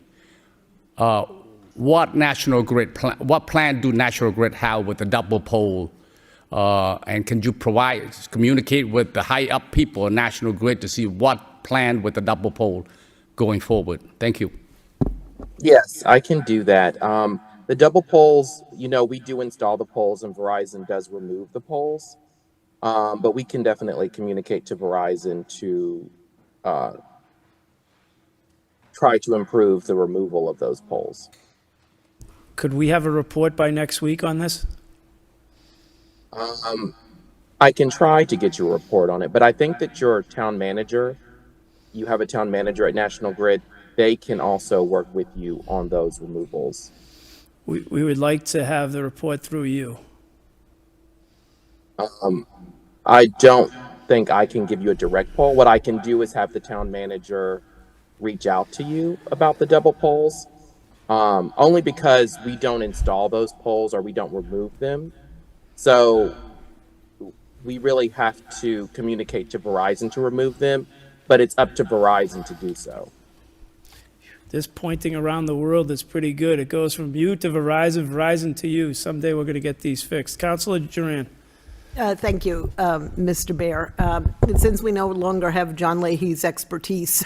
S18: what National Grid plan, what plan do National Grid have with the double pole? And can you communicate with the high up people in National Grid to see what plan with the double pole going forward? Thank you.
S17: Yes, I can do that. The double poles, you know, we do install the poles and Verizon does remove the poles. But we can definitely communicate to Verizon to try to improve the removal of those poles.
S2: Could we have a report by next week on this?
S17: I can try to get you a report on it, but I think that your town manager, you have a town manager at National Grid, they can also work with you on those removals.
S2: We would like to have the report through you.
S17: I don't think I can give you a direct poll. What I can do is have the town manager reach out to you about the double poles, only because we don't install those poles or we don't remove them. So we really have to communicate to Verizon to remove them, but it's up to Verizon to do so.
S2: This pointing around the world is pretty good. It goes from you to Verizon, Verizon to you. Someday we're going to get these fixed. Councilor Juran.
S11: Thank you, Mr. Bear. Since we no longer have John Leahy's expertise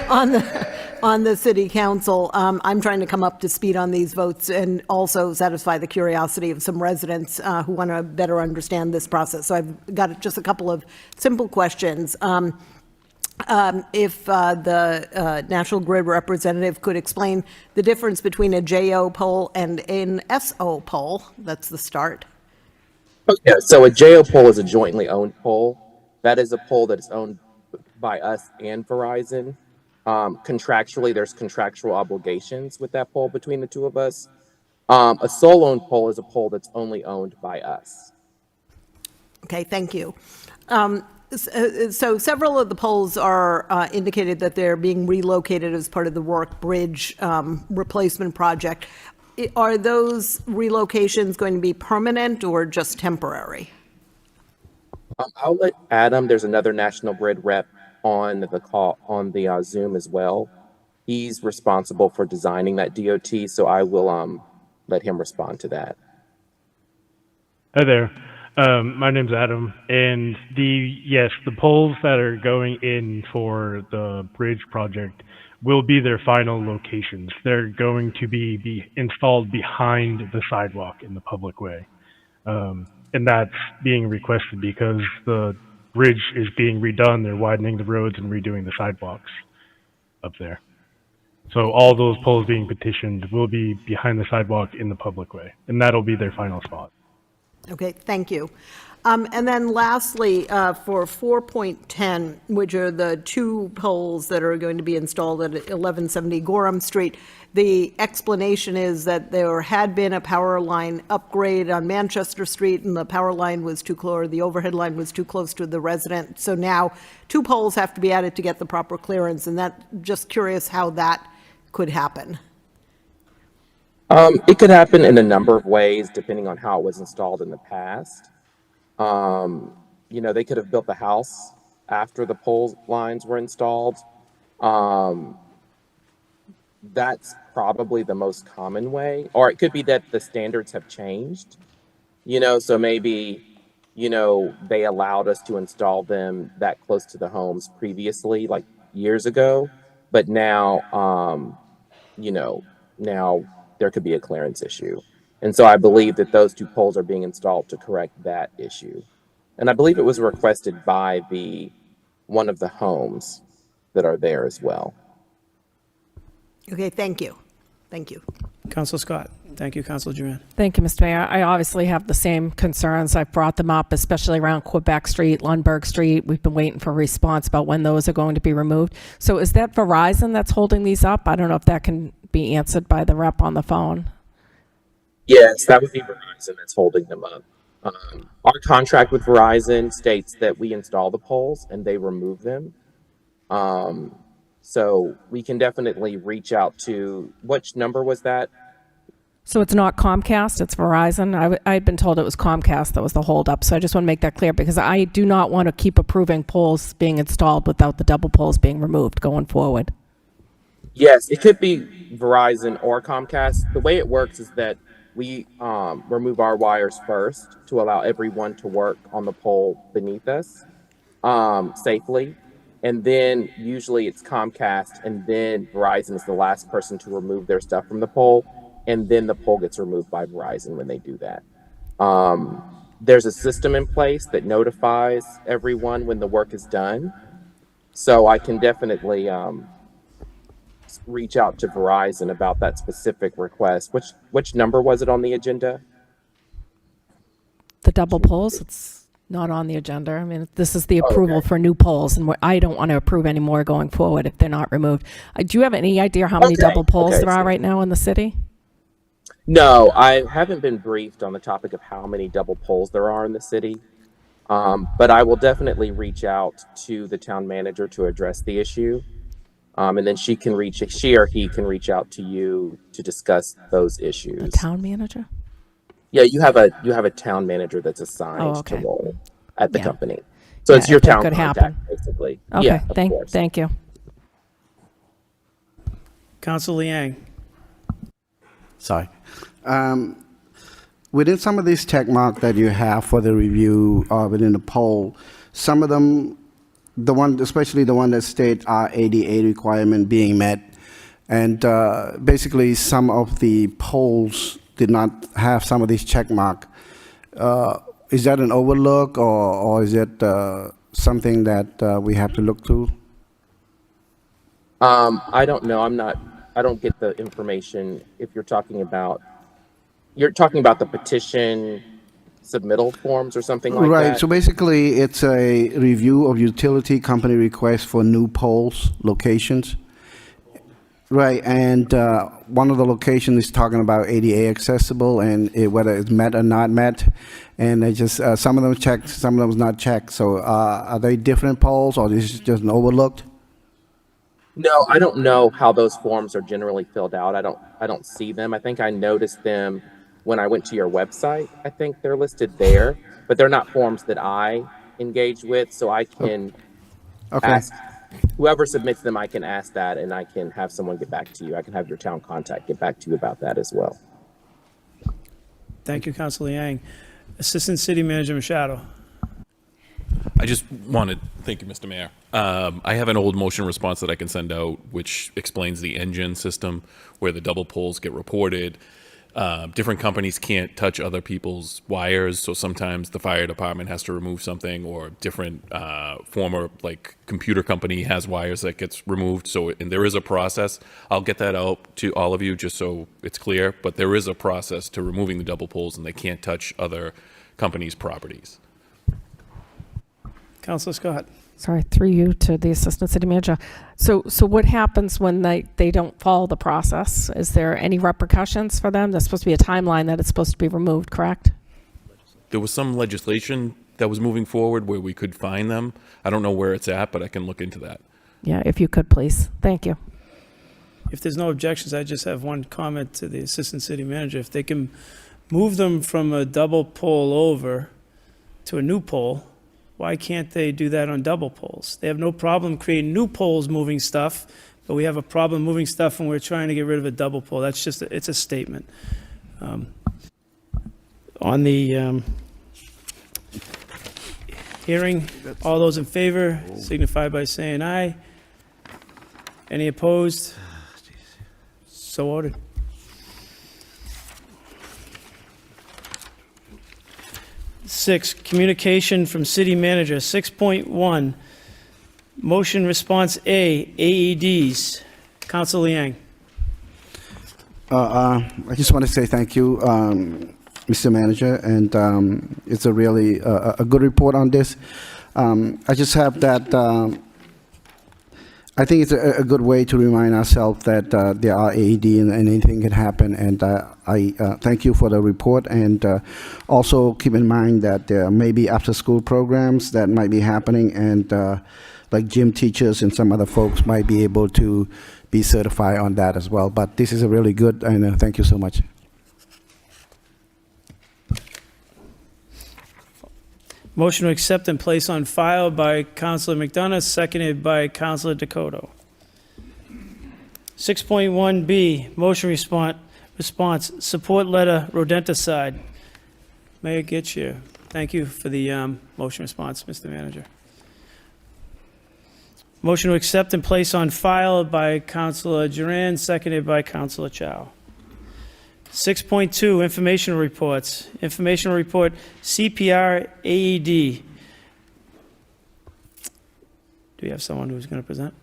S11: on the city council, I'm trying to come up to speed on these votes and also satisfy the curiosity of some residents who want to better understand this process. So I've got just a couple of simple questions. If the National Grid representative could explain the difference between a JO pole and an SO pole, that's the start.
S17: Yeah, so a JO pole is a jointly owned pole. That is a pole that is owned by us and Verizon. Contractually, there's contractual obligations with that pole between the two of us. A sole owned pole is a pole that's only owned by us.
S11: Okay, thank you. So several of the poles are indicated that they're being relocated as part of the Rourke Bridge replacement project. Are those relocations going to be permanent or just temporary?
S17: I'll let Adam, there's another National Grid rep on the call on the Zoom as well. He's responsible for designing that DOT, so I will let him respond to that.
S19: Hi there. My name's Adam, and the poles that are going in for the bridge project will be their final locations. They're going to be installed behind the sidewalk in the public way. And that's being requested because the bridge is being redone. They're widening the roads and redoing the sidewalks up there. So all those poles being petitioned will be behind the sidewalk in the public way, and that'll be their final spot.
S11: Okay, thank you. And then lastly, for 4.10, which are the two poles that are going to be installed at 1170 Gorham Street, the explanation is that there had been a power line upgrade on Manchester Street, and the power line was too close, or the overhead line was too close to the resident. So now two poles have to be added to get the proper clearance, and that, just curious how that could happen.
S17: It could happen in a number of ways, depending on how it was installed in the past. They could have built the house after the pole lines were installed. That's probably the most common way. Or it could be that the standards have changed, so maybe, they allowed us to install them that close to the homes previously, like years ago. But now, now there could be a clearance issue. And so I believe that those 2 poles are being installed to correct that issue. And I believe it was requested by one of the homes that are there as well.
S11: Okay, thank you. Thank you.
S2: Council Scott. Thank you, Council Juran.
S8: Thank you, Mr. Mayor. I obviously have the same concerns. I've brought them up, especially around Quebec Street, Lundberg Street. We've been waiting for a response about when those are going to be removed. So is that Verizon that's holding these up? I don't know if that can be answered by the rep on the phone.
S17: Yes, that would be Verizon that's holding them up. Our contract with Verizon states that we install the poles and they remove them. So we can definitely reach out to, which number was that?
S8: So it's not Comcast, it's Verizon. I'd been told it was Comcast that was the holdup. So I just want to make that clear because I do not want to keep approving poles being installed without the double poles being removed going forward.
S17: Yes, it could be Verizon or Comcast. The way it works is that we remove our wires first to allow everyone to work on the pole beneath us safely. And then usually it's Comcast and then Verizon is the last person to remove their stuff from the pole. And then the pole gets removed by Verizon when they do that. There's a system in place that notifies everyone when the work is done. So I can definitely reach out to Verizon about that specific request. Which number was it on the agenda?
S8: The double poles, it's not on the agenda. I mean, this is the approval for new poles, and I don't want to approve any more going forward if they're not removed. Do you have any idea how many double poles there are right now in the city?
S17: No, I haven't been briefed on the topic of how many double poles there are in the city. But I will definitely reach out to the town manager to address the issue. And then she or he can reach out to you to discuss those issues.
S8: The town manager?
S17: Yeah, you have a town manager that's assigned to Lowell at the company. So
S8: Yeah,
S17: it's your
S8: if that
S17: town
S8: could
S17: contact,
S8: happen.
S17: basically.
S8: Okay,
S17: Yeah, of course.
S8: thank you.
S2: Council Liang.
S10: Sorry. Within some of these check marks that you have for the review within the poll, some of them, especially the one that state our ADA requirement being met, and basically some of the polls did not have some of these check mark. Is that an overlook, or is it something that we have to look through?
S17: I don't know. I don't get the information. If you're talking about the petition submittal forms or something like that?
S10: Right, so basically it's a review of utility company requests for new poles locations. Right, and one of the locations is talking about ADA accessible and whether it's met or not met. And they just, some of them checked, some of them not checked. So are they different poles, or is this just an overlooked?
S17: No, I don't know how those forms are generally filled out. I don't see them. I think I noticed them when I went to your website. I think they're listed there, but they're not forms that I engage with. So I can ask whoever submits them. I can ask that, and I can have someone get back to you. I can have your town contact get back to you about that as well.
S2: Thank you, Council Liang. Assistant City Manager Machado.
S20: I just wanted, thank you, Mr. Mayor. I have an old motion response that I can send out, which explains the engine system where the double poles get reported. Different companies can't touch other people's wires, so sometimes the fire department has to remove something, or different former computer company has wires that gets removed. So, and there is a process. I'll get that out to all of you just so it's clear. But there is a process to removing the double poles, and they can't touch other companies' properties.
S2: Councilor Scott.
S8: Sorry, through you to the Assistant City Manager. So what happens when they don't follow the process? Is there any repercussions for them? There's supposed to be a timeline that it's supposed to be removed, correct?
S20: There was some legislation that was moving forward where we could fine them. I don't know where it's at, but I can look into that.
S8: Yeah, if you could, please. Thank you.
S2: If there's no objections, I just have one comment to the Assistant City Manager. If they can move them from a double pole over to a new pole, why can't they do that on double poles? They have no problem creating new poles moving stuff, but we have a problem moving stuff when we're trying to get rid of a double pole. That's just, it's a statement. On the hearing, all those in favor signify by saying aye. Any opposed? So ordered. Six, communication from city manager. 6.1, motion response A, AEDs. Council Liang.
S10: I just want to say thank you, Mr. Manager, and it's a really a good report on this. I just have that. I think it's a good way to remind ourselves that there are AED and anything can happen. And I thank you for the report, and also keep in mind that there may be after-school programs that might be happening, and like gym teachers and some other folks might be able to be certified on that as well. But this is a really good, and thank you so much.
S2: Motion to accept and place on file by Councilor McDonough, seconded by Councilor Dakota. 6.1B, motion response, support letter, rodenticide. Mayor Getchia, thank you for the motion response, Mr. Manager. Motion to accept and place on file by Councilor Juran, seconded by Councilor Chow. 6.2, informational reports. Informational report, CPR-AED. Do we have someone who's going to present?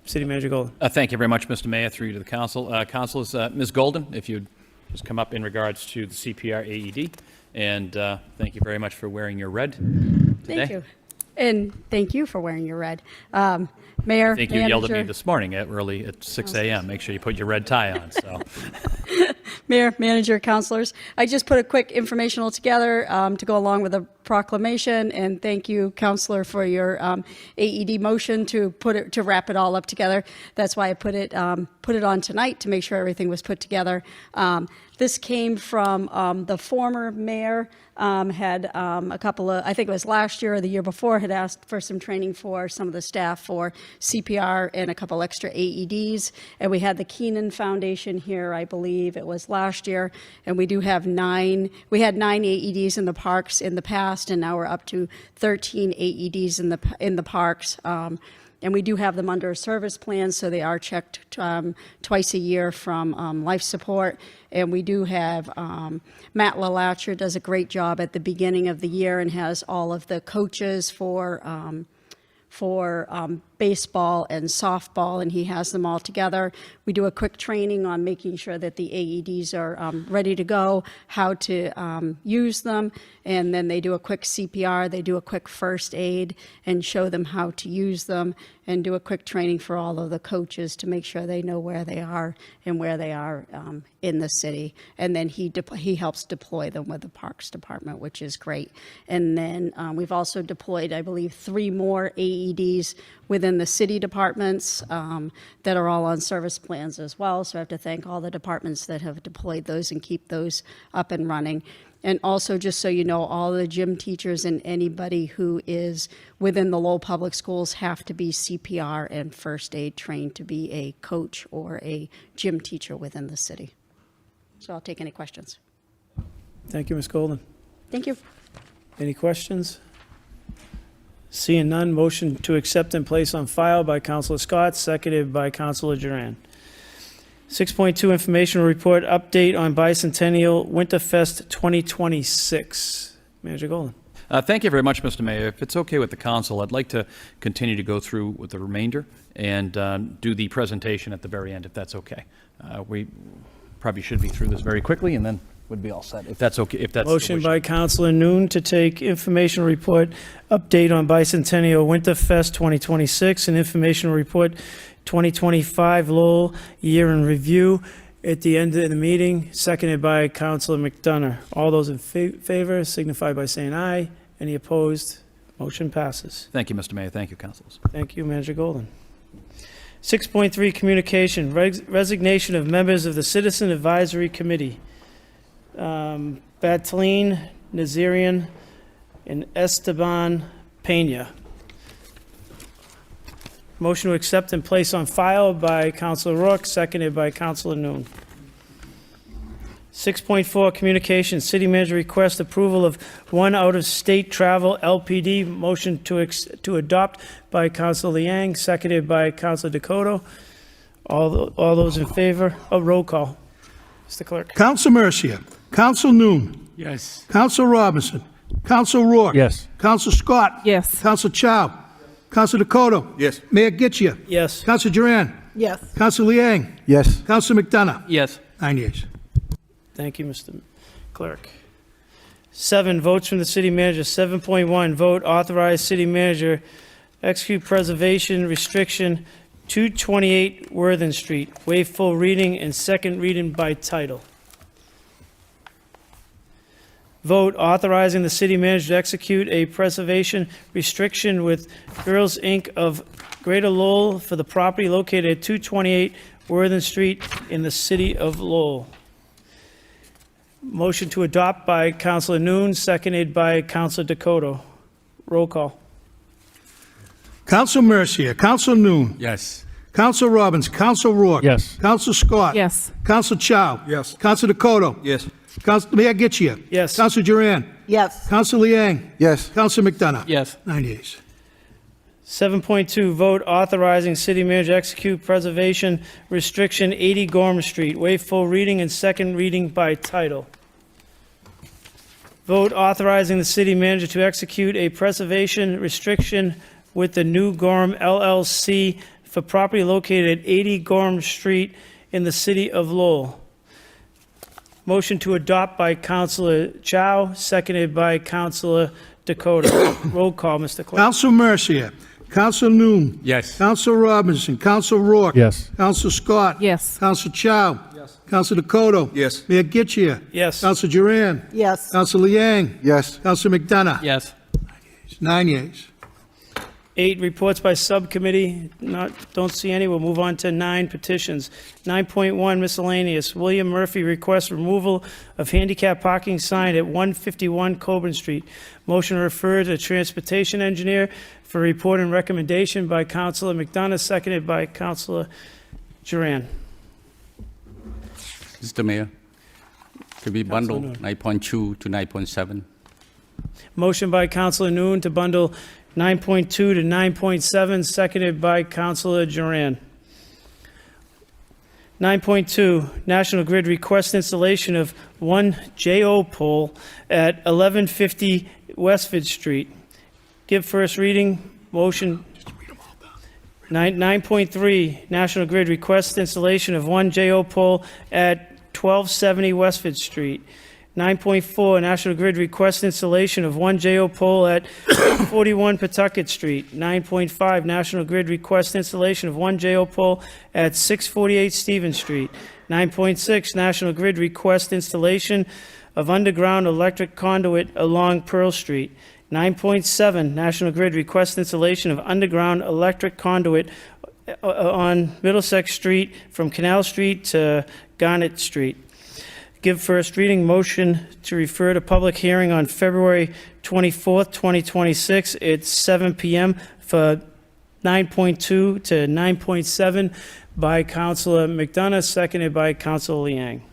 S2: City Manager Golden.
S12: Thank you very much, Mr. Mayor, through you to the council. Councilors, Ms. Golden, if you'd just come up in regards to the CPR-AED. And thank you very much for wearing your red today.
S21: Thank you. And thank you for wearing your red. Mayor,
S12: I think you yelled at me this morning early at 6 a.m. Make sure you put your red tie on. So,
S21: Mayor, Manager, Councilors, I just put a quick informational together to go along with the proclamation, and thank you, Councilor, for your AED motion to wrap it all up together. That's why I put it on tonight, to make sure everything was put together. This came from the former mayor, had a couple of, I think it was last year or the year before, had asked for some training for some of the staff for CPR and a couple extra AEDs. And we had the Keenan Foundation here, I believe it was last year. And we do have we had 9 AEDs in the parks in the past, and now we're up to 13 AEDs in the parks. And we do have them under a service plan, so they are checked twice a year from life support. And we do have Matt LaLatcher does a great job at the beginning of the year and has all of the coaches for baseball and softball, and he has them all together. We do a quick training on making sure that the AEDs are ready to go, how to use them, and then they do a quick CPR, they do a quick first aid, and show them how to use them, and do a quick training for all of the coaches to make sure they know where they are and where they are in the city. And then he helps deploy them with the Parks Department, which is great. And then we've also deployed, I believe, 3 more AEDs within the city departments that are all on service plans as well. So I have to thank all the departments that have deployed those and keep those up and running. And also, just so you know, all the gym teachers and anybody who is within the Lowell Public Schools have to be CPR and first aid trained to be a coach or a gym teacher within the city. So I'll take any questions.
S2: Thank you, Ms. Golden.
S21: Thank you.
S2: Any questions? Seeing none, motion to accept and place on file by Councilor Scott, seconded by Councilor Juran. 6.2, informational report, update on Bicentennial Winterfest 2026. Manager Golden.
S12: thank you very much, Mr. Mayor. If it's okay with the council, I'd like to continue to go through with the remainder and do the presentation at the very end, if that's okay. We probably should be through this very quickly, and then would be all set, if that's okay. If that's
S2: motion by Councilor Noon to take information report, update on Bicentennial Winterfest 2026, and informational report 2025 Lowell year in review at the end of the meeting, seconded by Councilor McDonough. All those in favor signify by saying aye. Any opposed? Motion passes.
S12: Thank you, Mr. Mayor. Thank you, councilors.
S2: Thank you, Manager Golden. 6.3, communication, resignation of members of the Citizen Advisory Committee. Batleen Nazarian, and Esteban Pena. Motion to accept and place on file by Councilor Rourke, seconded by Councilor Noon. 6.4, communications. City manager requests approval of one out-of-state travel LPD. Motion to adopt by Councilor Liang, seconded by Councilor Dakota. All those in favor? Roll call. Mr. Clerk.
S3: Counsel Mercia. Counsel Noon.
S18: Yes.
S3: Counsel Robinson. Counsel Rourke.
S18: Yes.
S3: Counsel Scott.
S8: Yes.
S3: Counsel Chow. Counsel Dakota.
S9: Yes.
S3: Mayor Getchia.
S2: Yes.
S3: Counsel Juran.
S11: Yes.
S3: Counsel Liang.
S10: Yes.
S3: Counsel McDonough.
S5: Yes.
S3: 9 yeas.
S2: Thank you, Mr. Clerk. 7, votes from the city manager. 7.1, vote authorize city manager execute preservation restriction 228 Worthen Street. Waive full reading and second reading by title. Vote authorizing the city manager to execute a preservation restriction with Girls, Inc. of Greater Lowell for the property located at 228 Worthen Street in the city of Lowell. Motion to adopt by Councilor Noon, seconded by Councilor Dakota. Roll call.
S3: Counsel Mercia. Counsel Noon.
S18: Yes.
S3: Counsel Robbins. Counsel Rourke.
S19: Yes.
S3: Counsel Scott.
S8: Yes.
S3: Counsel Chow.
S9: Yes.
S3: Counsel Dakota.
S9: Yes.
S3: Counsel Mayor Getchia.
S2: Yes.
S3: Counsel Juran.
S11: Yes.
S3: Counsel Liang.
S10: Yes.
S3: Counsel McDonough.
S5: Yes.
S3: 9 yeas.
S2: 7.2, vote authorizing city manager to execute preservation restriction 80 Gorham Street. Waive full reading and second reading by title. Vote authorizing the city manager to execute a preservation restriction with the New Gorham LLC for property located at 80 Gorham Street in the city of Lowell. Motion to adopt by Councilor Chow, seconded by Councilor Dakota. Roll call, Mr. Clerk.
S3: Counsel Mercia. Counsel Noon.
S18: Yes.
S3: Counsel Robinson. Counsel Rourke.
S19: Yes.
S3: Counsel Scott.
S8: Yes.
S3: Counsel Chow. Yes. Counsel Dakota.
S9: Yes.
S3: Mayor Getchia.
S2: Yes.
S3: Counsel Juran.
S11: Yes.
S3: Counsel Liang.
S10: Yes.
S3: Counsel McDonough.
S5: Yes.
S3: 9 yeas.
S2: 8, reports by subcommittee. Don't see any. We'll move on to 9, petitions. 9.1, miscellaneous. William Murphy requests removal of handicap parking sign at 151 Coburn Street. Motion referred to transportation engineer for report and recommendation by Councilor McDonough, seconded by Councilor Juran.
S18: Mr. Mayor, could be
S2: Councilor
S18: bundled
S2: Noon.
S18: 9.2 to 9.7.
S2: Motion by Councilor Noon to bundle 9.2 to 9.7, seconded by Councilor Juran. 9.2, National Grid requests installation of one JO pole at 1150 Westford Street. Give first reading. Motion. 9.3, National Grid requests installation of one JO pole at 1270 Westford Street. 9.4, National Grid requests installation of one JO pole at 41 Pawtucket Street. 9.5, National Grid requests installation of one JO pole at 648 Stevens Street. 9.6, National Grid requests installation of underground electric conduit along Pearl Street. 9.7, National Grid requests installation of underground electric conduit on Middlesex Street from Canal Street to Garnet Street. Give first reading. Motion to refer to public hearing on February 24th, 2026 at 7 p.m. for 9.2 to 9.7 by Councilor McDonough, seconded by Councilor Liang.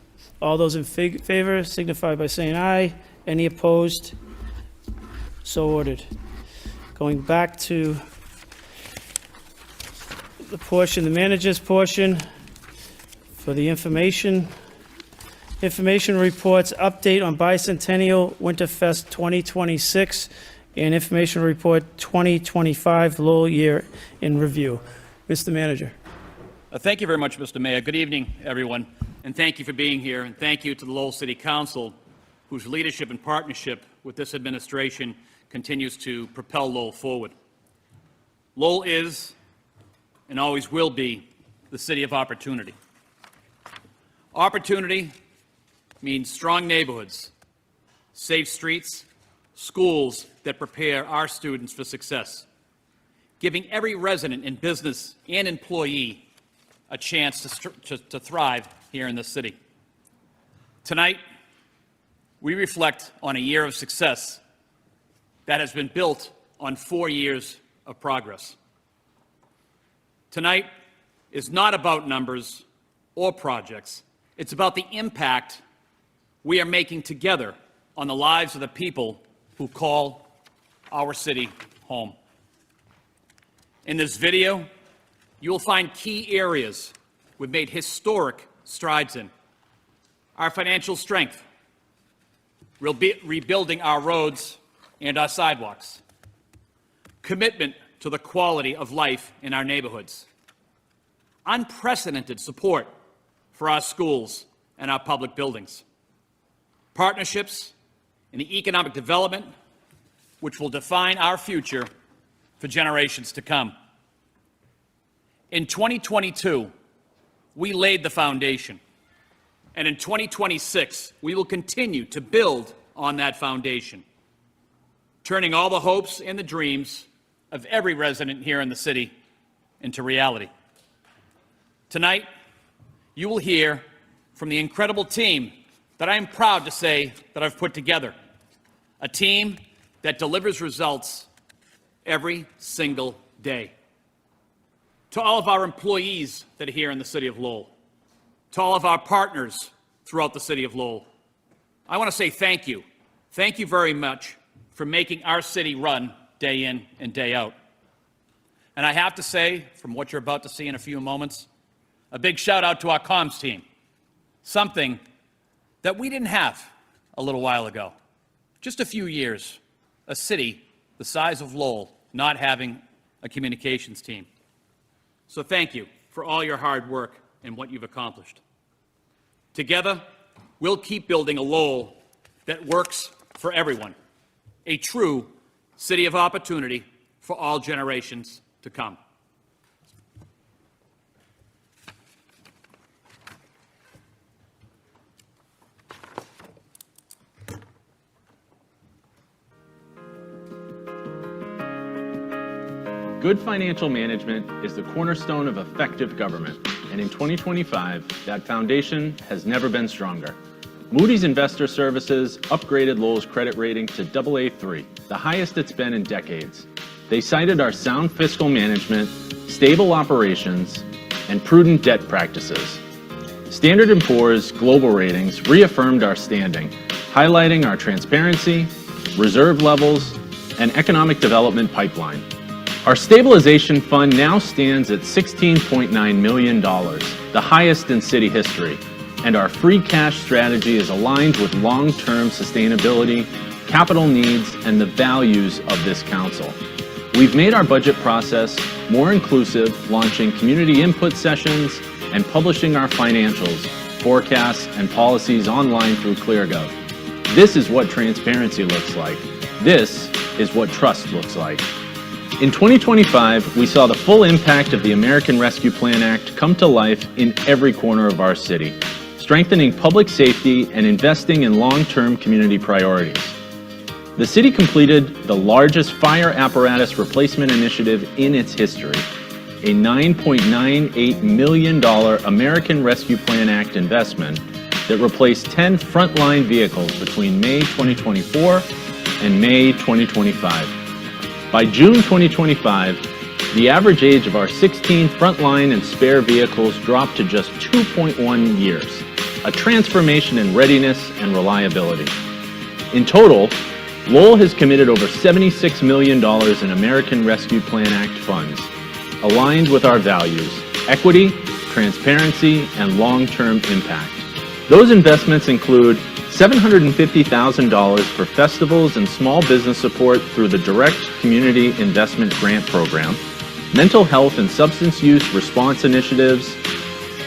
S2: All those in favor signify by saying aye. Any opposed? So ordered. Going back to the portion, the manager's portion for the information. Information reports, update on Bicentennial Winterfest 2026, and information report 2025 Lowell year in review. Mr. Manager.
S12: Thank you very much, Mr. Mayor. Good evening, everyone, and thank you for being here, and thank you to the Lowell City Council, whose leadership and partnership with this administration continues to propel Lowell forward. Lowell is, and always will be, the city of opportunity. Opportunity means strong neighborhoods, safe streets, schools that prepare our students for success, giving every resident and business and employee a chance to thrive here in this city. Tonight, we reflect on a year of success that has been built on 4 years of progress. Tonight is not about numbers or projects. It's about the impact we are making together on the lives of the people who call our city home. In this video, you will find key areas we've made historic strides in. Our financial strength, rebuilding our roads and our sidewalks, commitment to the quality of life in our neighborhoods, unprecedented support for our schools and our public buildings, partnerships in the economic development which will define our future for generations to come. In 2022, we laid the foundation, and in 2026, we will continue to build on that foundation, turning all the hopes and the dreams of every resident here in the city into reality. Tonight, you will hear from the incredible team that I am proud to say that I've put together, a team that delivers results every single day. To all of our employees that are here in the city of Lowell, to all of our partners throughout the city of Lowell, I want to say thank you. Thank you very much for making our city run day in and day out. And I have to say, from what you're about to see in a few moments, a big shout out to our comms team, something that we didn't have a little while ago. Just a few years, a city the size of Lowell not having a communications team. So thank you for all your hard work and what you've accomplished. Together, we'll keep building a Lowell that works for everyone, a true city of opportunity for all generations to come.
S1: Good financial management is the cornerstone of effective government, and in 2025, that foundation has never been stronger. Moody's Investor Services upgraded Lowell's credit rating to AA3, the highest it's been in decades. They cited our sound fiscal management, stable operations, and prudent debt practices. Standard & Poor's Global Ratings reaffirmed our standing, highlighting our transparency, reserve levels, and economic development pipeline. Our stabilization fund now stands at $16.9 million, the highest in city history, and our free cash strategy is aligned with long-term sustainability, capital needs, and the values of this council. We've made our budget process more inclusive, launching community input sessions and publishing our financials, forecasts, and policies online through ClearGov. This is what transparency looks like. This is what trust looks like. In 2025, we saw the full impact of the American Rescue Plan Act come to life in every corner of our city, strengthening public safety and investing in long-term community priorities. The city completed the largest fire apparatus replacement initiative in its history, a $9.98 million American Rescue Plan Act investment that replaced 10 frontline vehicles between May 2024 and May 2025. By June 2025, the average age of our 16 frontline and spare vehicles dropped to just 2.1 years, a transformation in readiness and reliability. In total, Lowell has committed over $76 million in American Rescue Plan Act funds, aligned with our values, equity, transparency, and long-term impact. Those investments include $750,000 for festivals and small business support through the Direct Community Investment Grant Program, mental health and substance use response initiatives,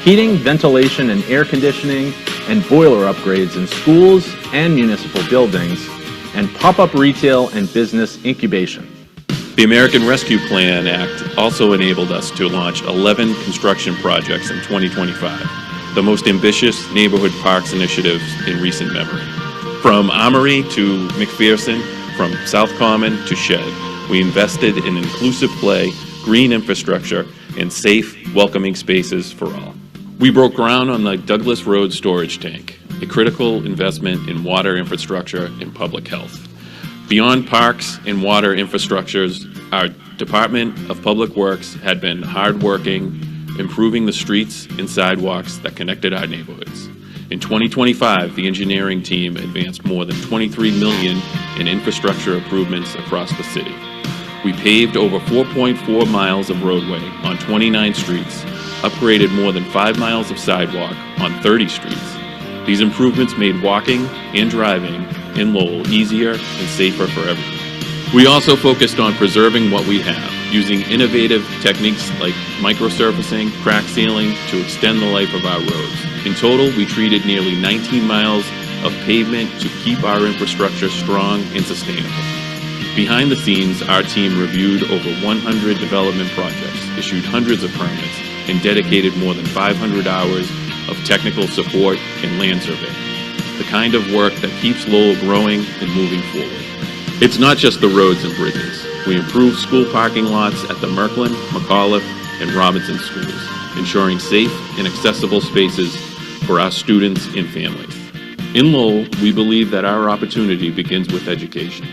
S1: heating, ventilation, and air conditioning, and boiler upgrades in schools and municipal buildings, and pop-up retail and business incubation.
S20: The American Rescue Plan Act also enabled us to launch 11 construction projects in 2025, the most ambitious neighborhood parks initiatives in recent memory. From Amaro to McPherson, from South Common to Shed, we invested in inclusive play, green infrastructure, and safe, welcoming spaces for all. We broke ground on the Douglas Road storage tank, a critical investment in water infrastructure and public health. Beyond parks and water infrastructures, our Department of Public Works had been hardworking, improving the streets and sidewalks that connected our neighborhoods. In 2025, the engineering team advanced more than $23 million in infrastructure improvements across the city. We paved over 4.4 miles of roadway on 29 streets, upgraded more than 5 miles of sidewalk on 30 streets. These improvements made walking and driving in Lowell easier and safer for everyone. We also focused on preserving what we have, using innovative techniques like microsurfacing, crack sealing to extend the life of our roads. In total, we treated nearly 19 miles of pavement to keep our infrastructure strong and sustainable. Behind the scenes, our team reviewed over 100 development projects, issued hundreds of permits, and dedicated more than 500 hours of technical support and land survey. The kind of work that keeps Lowell growing and moving forward. It's not just the roads and bridges. We improved school parking lots at the Merklin, McAuliffe, and Robinson schools, ensuring safe and accessible spaces for our students and families. In Lowell, we believe that our opportunity begins with education.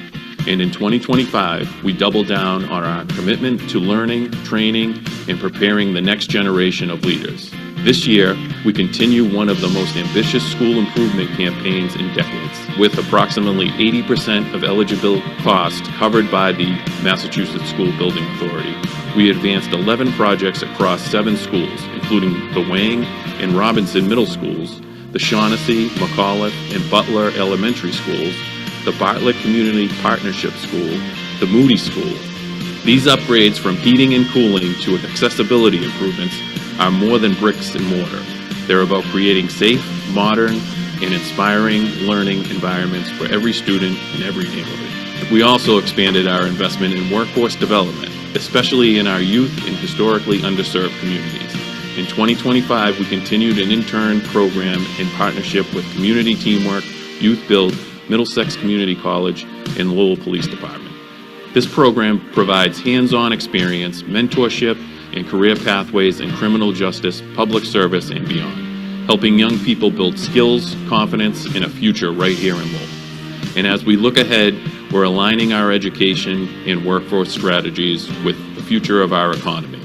S20: And in 2025, we double down on our commitment to learning, training, and preparing the next generation of leaders. This year, we continue one of the most ambitious school improvement campaigns in decades, with approximately 80% of eligible costs covered by the Massachusetts School Building Authority. We advanced 11 projects across 7 schools, including the Wang and Robinson Middle Schools, the Shaughnessy, McAuliffe, and Butler Elementary Schools, the Bartlett Community Partnership School, the Moody School. These upgrades, from heating and cooling to accessibility improvements, are more than bricks and mortar. They're about creating safe, modern, and inspiring learning environments for every student in every neighborhood. We also expanded our investment in workforce development, especially in our youth and historically underserved communities. In 2025, we continued an intern program in partnership with Community Teamwork, Youth Build, Middlesex Community College, and Lowell Police Department. This program provides hands-on experience, mentorship, and career pathways in criminal justice, public service, and beyond, helping young people build skills, confidence, and a future right here in Lowell. And as we look ahead, we're aligning our education and workforce strategies with the future of our economy.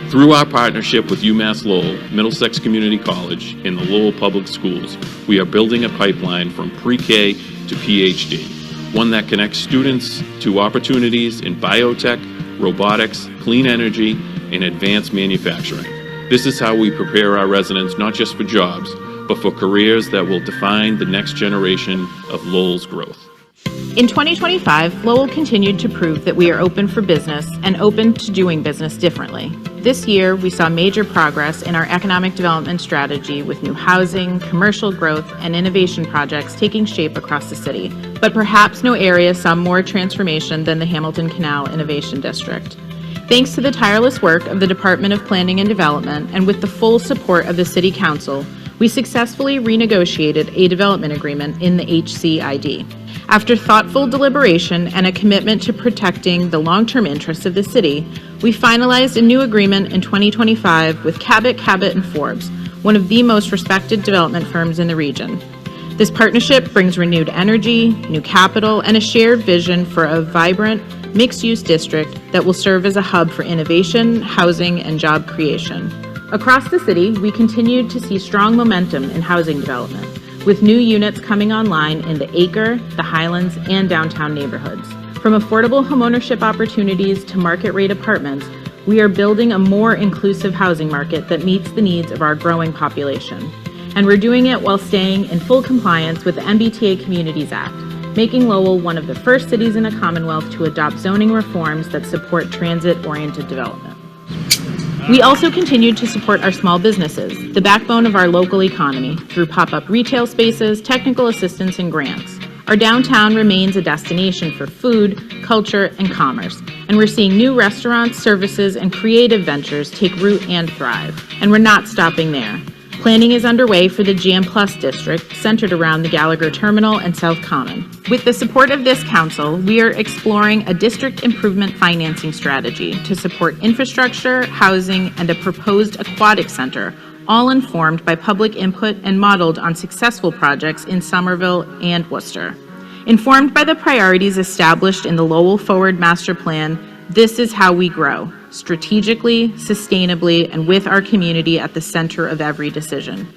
S20: Through our partnership with UMass Lowell, Middlesex Community College, and the Lowell Public Schools, we are building a pipeline from pre-K to PhD, one that connects students to opportunities in biotech, robotics, clean energy, and advanced manufacturing. This is how we prepare our residents not just for jobs, but for careers that will define the next generation of Lowell's growth.
S15: In 2025, Lowell continued to prove that we are open for business and open to doing business differently. This year, we saw major progress in our economic development strategy with new housing, commercial growth, and innovation projects taking shape across the city. But perhaps no area saw more transformation than the Hamilton Canal Innovation District. Thanks to the tireless work of the Department of Planning and Development and with the full support of the City Council, we successfully renegotiated a development agreement in the HCID. After thoughtful deliberation and a commitment to protecting the long-term interests of the city, we finalized a new agreement in 2025 with Cabot, & Forbes, one of the most respected development firms in the region. This partnership brings renewed energy, new capital, and a shared vision for a vibrant, mixed-use district that will serve as a hub for innovation, housing, and job creation. Across the city, we continued to see strong momentum in housing development, with new units coming online in the Acre, the Highlands, and downtown neighborhoods. From affordable homeownership opportunities to market-rate apartments, we are building a more inclusive housing market that meets the needs of our growing population. And we're doing it while staying in full compliance with the MBTA Communities Act, making Lowell one of the first cities in the Commonwealth to adopt zoning reforms that support transit-oriented development. We also continued to support our small businesses, the backbone of our local economy, through pop-up retail spaces, technical assistance, and grants. Our downtown remains a destination for food, culture, and commerce, and we're seeing new restaurants, services, and creative ventures take root and thrive. And we're not stopping there. Planning is underway for the Jam Plus district, centered around the Gallagher Terminal and South Common. With the support of this council, we are exploring a district improvement financing strategy to support infrastructure, housing, and a proposed aquatic center,
S4: all informed by public input and modeled on successful projects in Somerville and Worcester. Informed by the priorities established in the Lowell Forward Master Plan, this is how we grow, strategically, sustainably, and with our community at the center of every decision.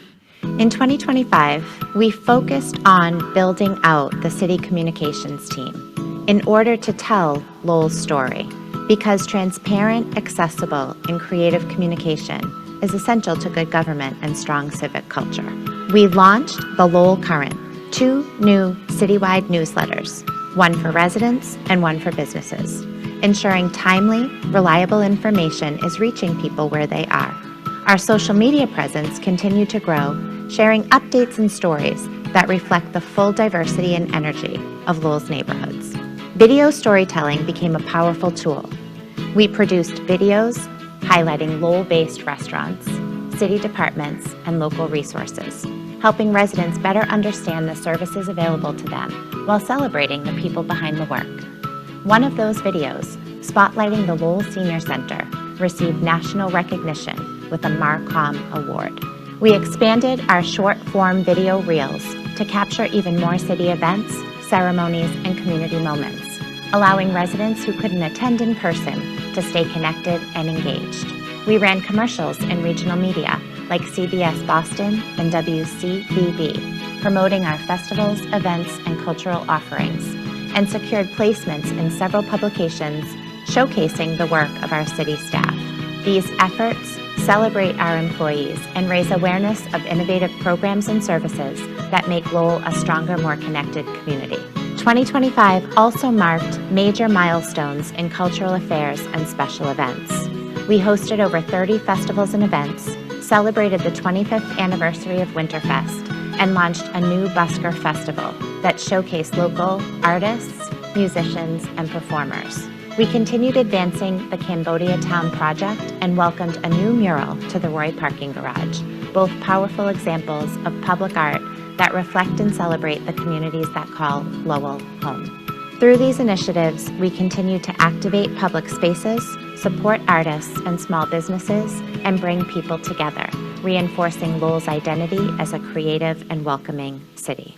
S22: In 2025, we focused on building out the city communications team in order to tell Lowell's story, because transparent, accessible, and creative communication is essential to good government and strong civic culture. We launched the Lowell Current, 2 new citywide newsletters, one for residents and one for businesses, ensuring timely, reliable information is reaching people where they are. Our social media presence continued to grow, sharing updates and stories that reflect the full diversity and energy of Lowell's neighborhoods. Video storytelling became a powerful tool. We produced videos highlighting Lowell-based restaurants, city departments, and local resources, helping residents better understand the services available to them while celebrating the people behind the work. One of those videos, spotlighting the Lowell Senior Center, received national recognition with a Marcom Award. We expanded our short-form video reels to capture even more city events, ceremonies, and community moments, allowing residents who couldn't attend in person to stay connected and engaged. We ran commercials in regional media like CBS Boston and WCVB, promoting our festivals, events, and cultural offerings, and secured placements in several publications showcasing the work of our city staff. These efforts celebrate our employees and raise awareness of innovative programs and services that make Lowell a stronger, more connected community. 2025 also marked major milestones in cultural affairs and special events. We hosted over 30 festivals and events, celebrated the 25th anniversary of Winterfest, and launched a new Busker Festival that showcased local artists, musicians, and performers. We continued advancing the Cambodia Town project and welcomed a new mural to the Roy parking garage, both powerful examples of public art that reflect and celebrate the communities that call Lowell home. Through these initiatives, we continue to activate public spaces, support artists and small businesses, and bring people together, reinforcing Lowell's identity as a creative and welcoming city.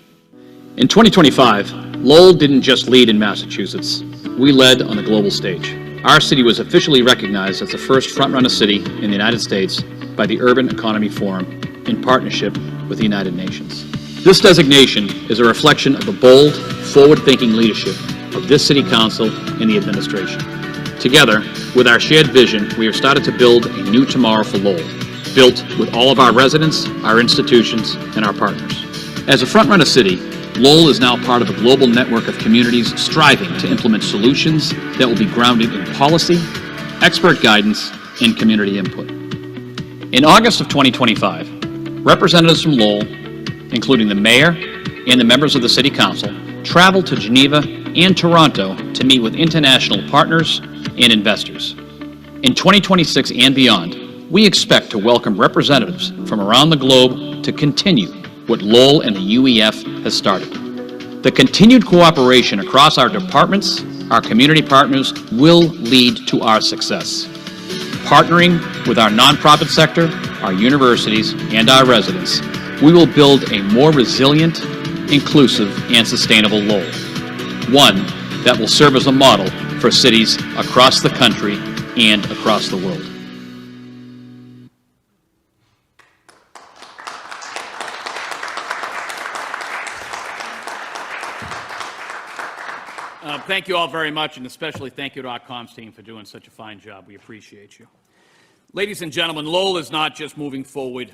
S12: In 2025, Lowell didn't just lead in Massachusetts. We led on the global stage. Our city was officially recognized as the first front-runner city in the United States by the Urban Economy Forum in partnership with the United Nations. This designation is a reflection of the bold, forward-thinking leadership of this City Council and the administration. Together, with our shared vision, we have started to build a new tomorrow for Lowell, built with all of our residents, our institutions, and our partners. As a front-runner city, Lowell is now part of a global network of communities striving to implement solutions that will be grounded in policy, expert guidance, and community input. In August of 2025, representatives from Lowell, including the mayor and the members of the City Council, traveled to Geneva and Toronto to meet with international partners and investors. In 2026 and beyond, we expect to welcome representatives from around the globe to continue what Lowell and the UEF has started. The continued cooperation across our departments, our community partners, will lead to our success. Partnering with our nonprofit sector, our universities, and our residents, we will build a more resilient, inclusive, and sustainable Lowell. One that will serve as a model for cities across the country and across the world. Thank you all very much, and especially thank you to our comms team for doing such a fine job. We appreciate you. Ladies and gentlemen, Lowell is not just moving forward.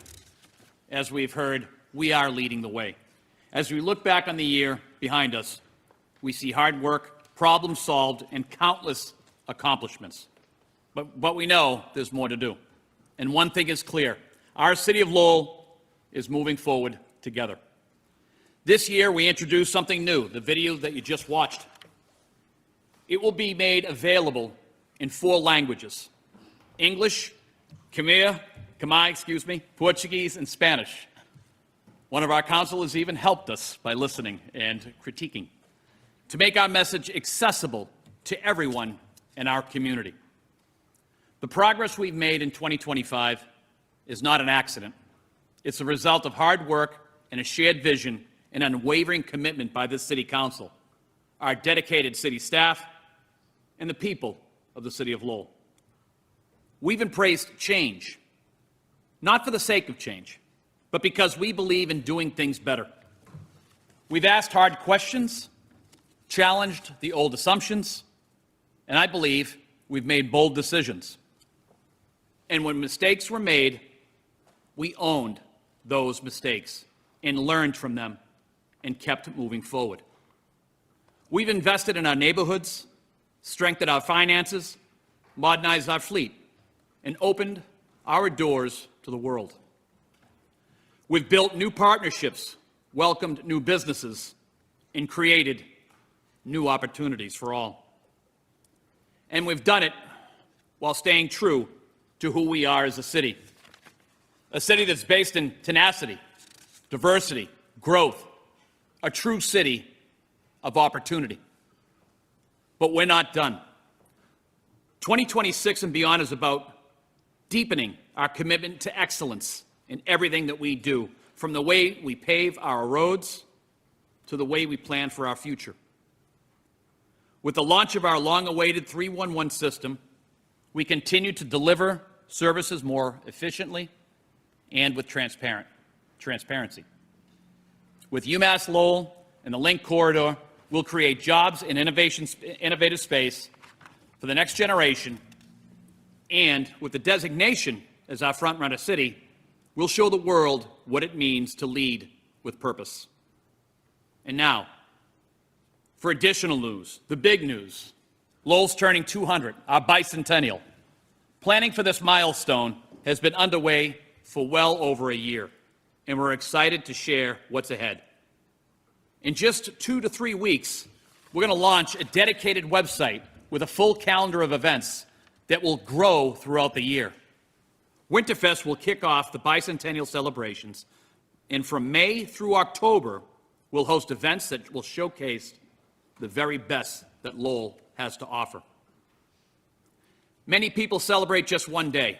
S12: As we've heard, we are leading the way. As we look back on the year behind us, we see hard work, problems solved, and countless accomplishments. But we know there's more to do. And one thing is clear, our city of Lowell is moving forward together. This year, we introduced something new, the video that you just watched. It will be made available in 4 languages: English, Khmer, Portuguese, and Spanish. One of our counselors even helped us by listening and critiquing to make our message accessible to everyone in our community. The progress we've made in 2025 is not an accident. It's the result of hard work and a shared vision and unwavering commitment by this City Council, our dedicated city staff, and the people of the City of Lowell. We've embraced change, not for the sake of change, but because we believe in doing things better. We've asked hard questions, challenged the old assumptions, and I believe we've made bold decisions. And when mistakes were made, we owned those mistakes and learned from them and kept moving forward. We've invested in our neighborhoods, strengthened our finances, modernized our fleet, and opened our doors to the world. We've built new partnerships, welcomed new businesses, and created new opportunities for all. And we've done it while staying true to who we are as a city that's based in tenacity, diversity, growth, a true city of opportunity. But we're not done. 2026 and beyond is about deepening our commitment to excellence in everything that we do, from the way we pave our roads to the way we plan for our future. With the launch of our long-awaited 311 system, we continue to deliver services more efficiently and with transparency. With UMass Lowell and the Link Corridor, we'll create jobs and innovative space for the next generation, and with the designation as our front-runner city, we'll show the world what it means to lead with purpose. And now, for additional news, the big news, Lowell's turning 200, our bicentennial. Planning for this milestone has been underway for well over a year, and we're excited to share what's ahead. In just 2 to 3 weeks, we're going to launch a dedicated website with a full calendar of events that will grow throughout the year. Winterfest will kick off the bicentennial celebrations, and from May through October, we'll host events that will showcase the very best that Lowell has to offer. Many people celebrate just one day.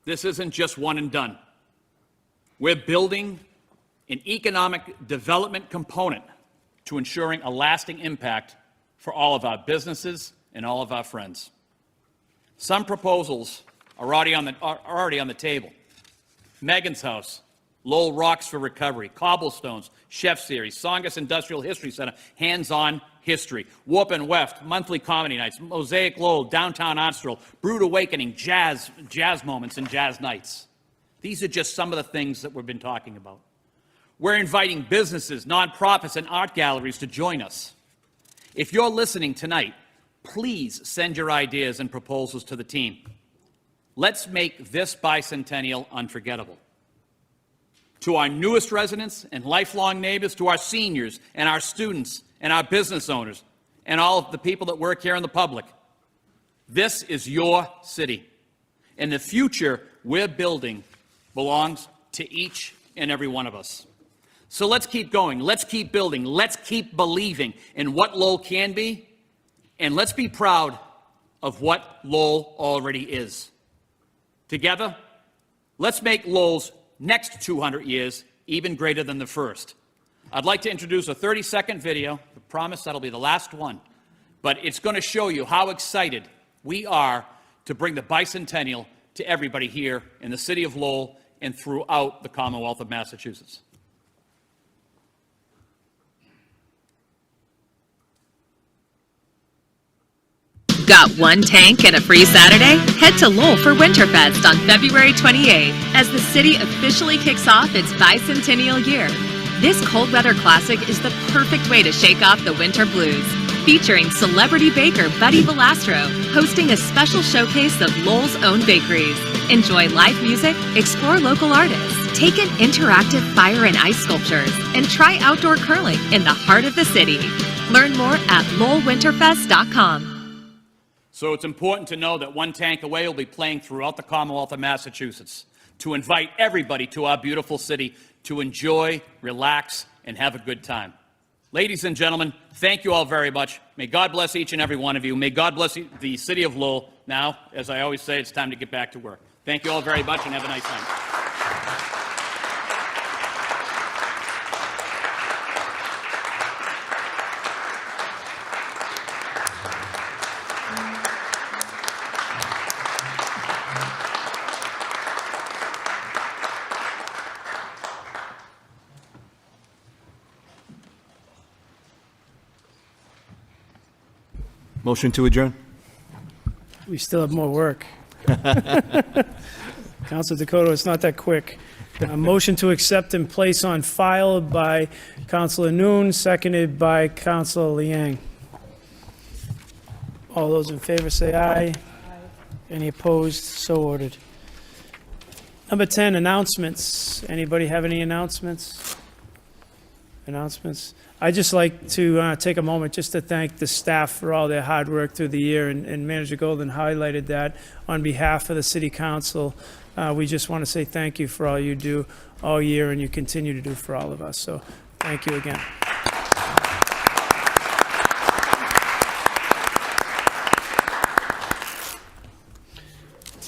S12: This isn't just one and done. We're building an economic development component to ensuring a lasting impact for all of our businesses and all of our friends. Some proposals are already on the table. Megan's House, Lowell Rocks for Recovery, Cobblestones, Chef Series, Songus Industrial History Center, Hands-On History, Warp and Weft, Monthly Comedy Nights, Mosaic Lowell, Downtown Ostrel, Brood Awakening, Jazz Moments, and Jazz Nights. These are just some of the things that we've been talking about. We're inviting businesses, nonprofits, and art galleries to join us. If you're listening tonight, please send your ideas and proposals to the team. Let's make this bicentennial unforgettable. To our newest residents and lifelong neighbors, to our seniors and our students and our business owners and all of the people that work here in the public, this is your city. And the future we're building belongs to each and every one of us. So let's keep going, let's keep building, let's keep believing in what Lowell can be, and let's be proud of what Lowell already is. Together, let's make Lowell's next 200 years even greater than the first. I'd like to introduce a 30-second video. I promise that'll be the last one. But it's going to show you how excited we are to bring the bicentennial to everybody here in the city of Lowell and throughout the Commonwealth of Massachusetts.
S6: Got one tank and a free Saturday? Head to Lowell for Winterfest on February 28th as the city officially kicks off its bicentennial year. This cold weather classic is the perfect way to shake off the winter blues. Featuring celebrity baker Buddy Valastro, hosting a special showcase of Lowell's own bakeries. Enjoy live music, explore local artists, take in interactive fire and ice sculptures, and try outdoor curling in the heart of the city. Learn more at lowellwinterfest.com.
S12: So it's important to know that One Tank Away will be playing throughout the Commonwealth of Massachusetts to invite everybody to our beautiful city to enjoy, relax, and have a good time. Ladies and gentlemen, thank you all very much. May God bless each and every one of you. May God bless the city of Lowell. Now, as I always say, it's time to get back to work. Thank you all very much and have a nice night.
S9: Motion to adjourn?
S2: We still have more work. Councilor Dakota, it's not that quick. A motion to accept and place on file by Councilor Noon, seconded by Councilor Liang. All those in favor say aye. Any opposed? So ordered. Number 10, announcements. Anybody have any announcements? I'd just like to take a moment just to thank the staff for all their hard work through the year, and Manager Golden highlighted that on behalf of the City Council. We just want to say thank you for all you do all year and you continue to do for all of us. So thank you again.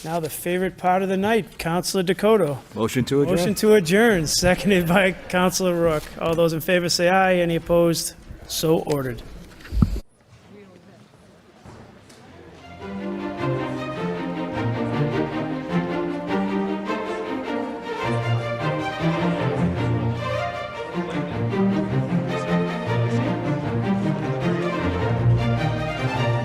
S2: Now the favorite part of the night, Councilor Dakota.
S9: Motion to adjourn?
S2: Motion to adjourn, seconded by Councilor Rook. All those in favor say aye. Any opposed? So ordered.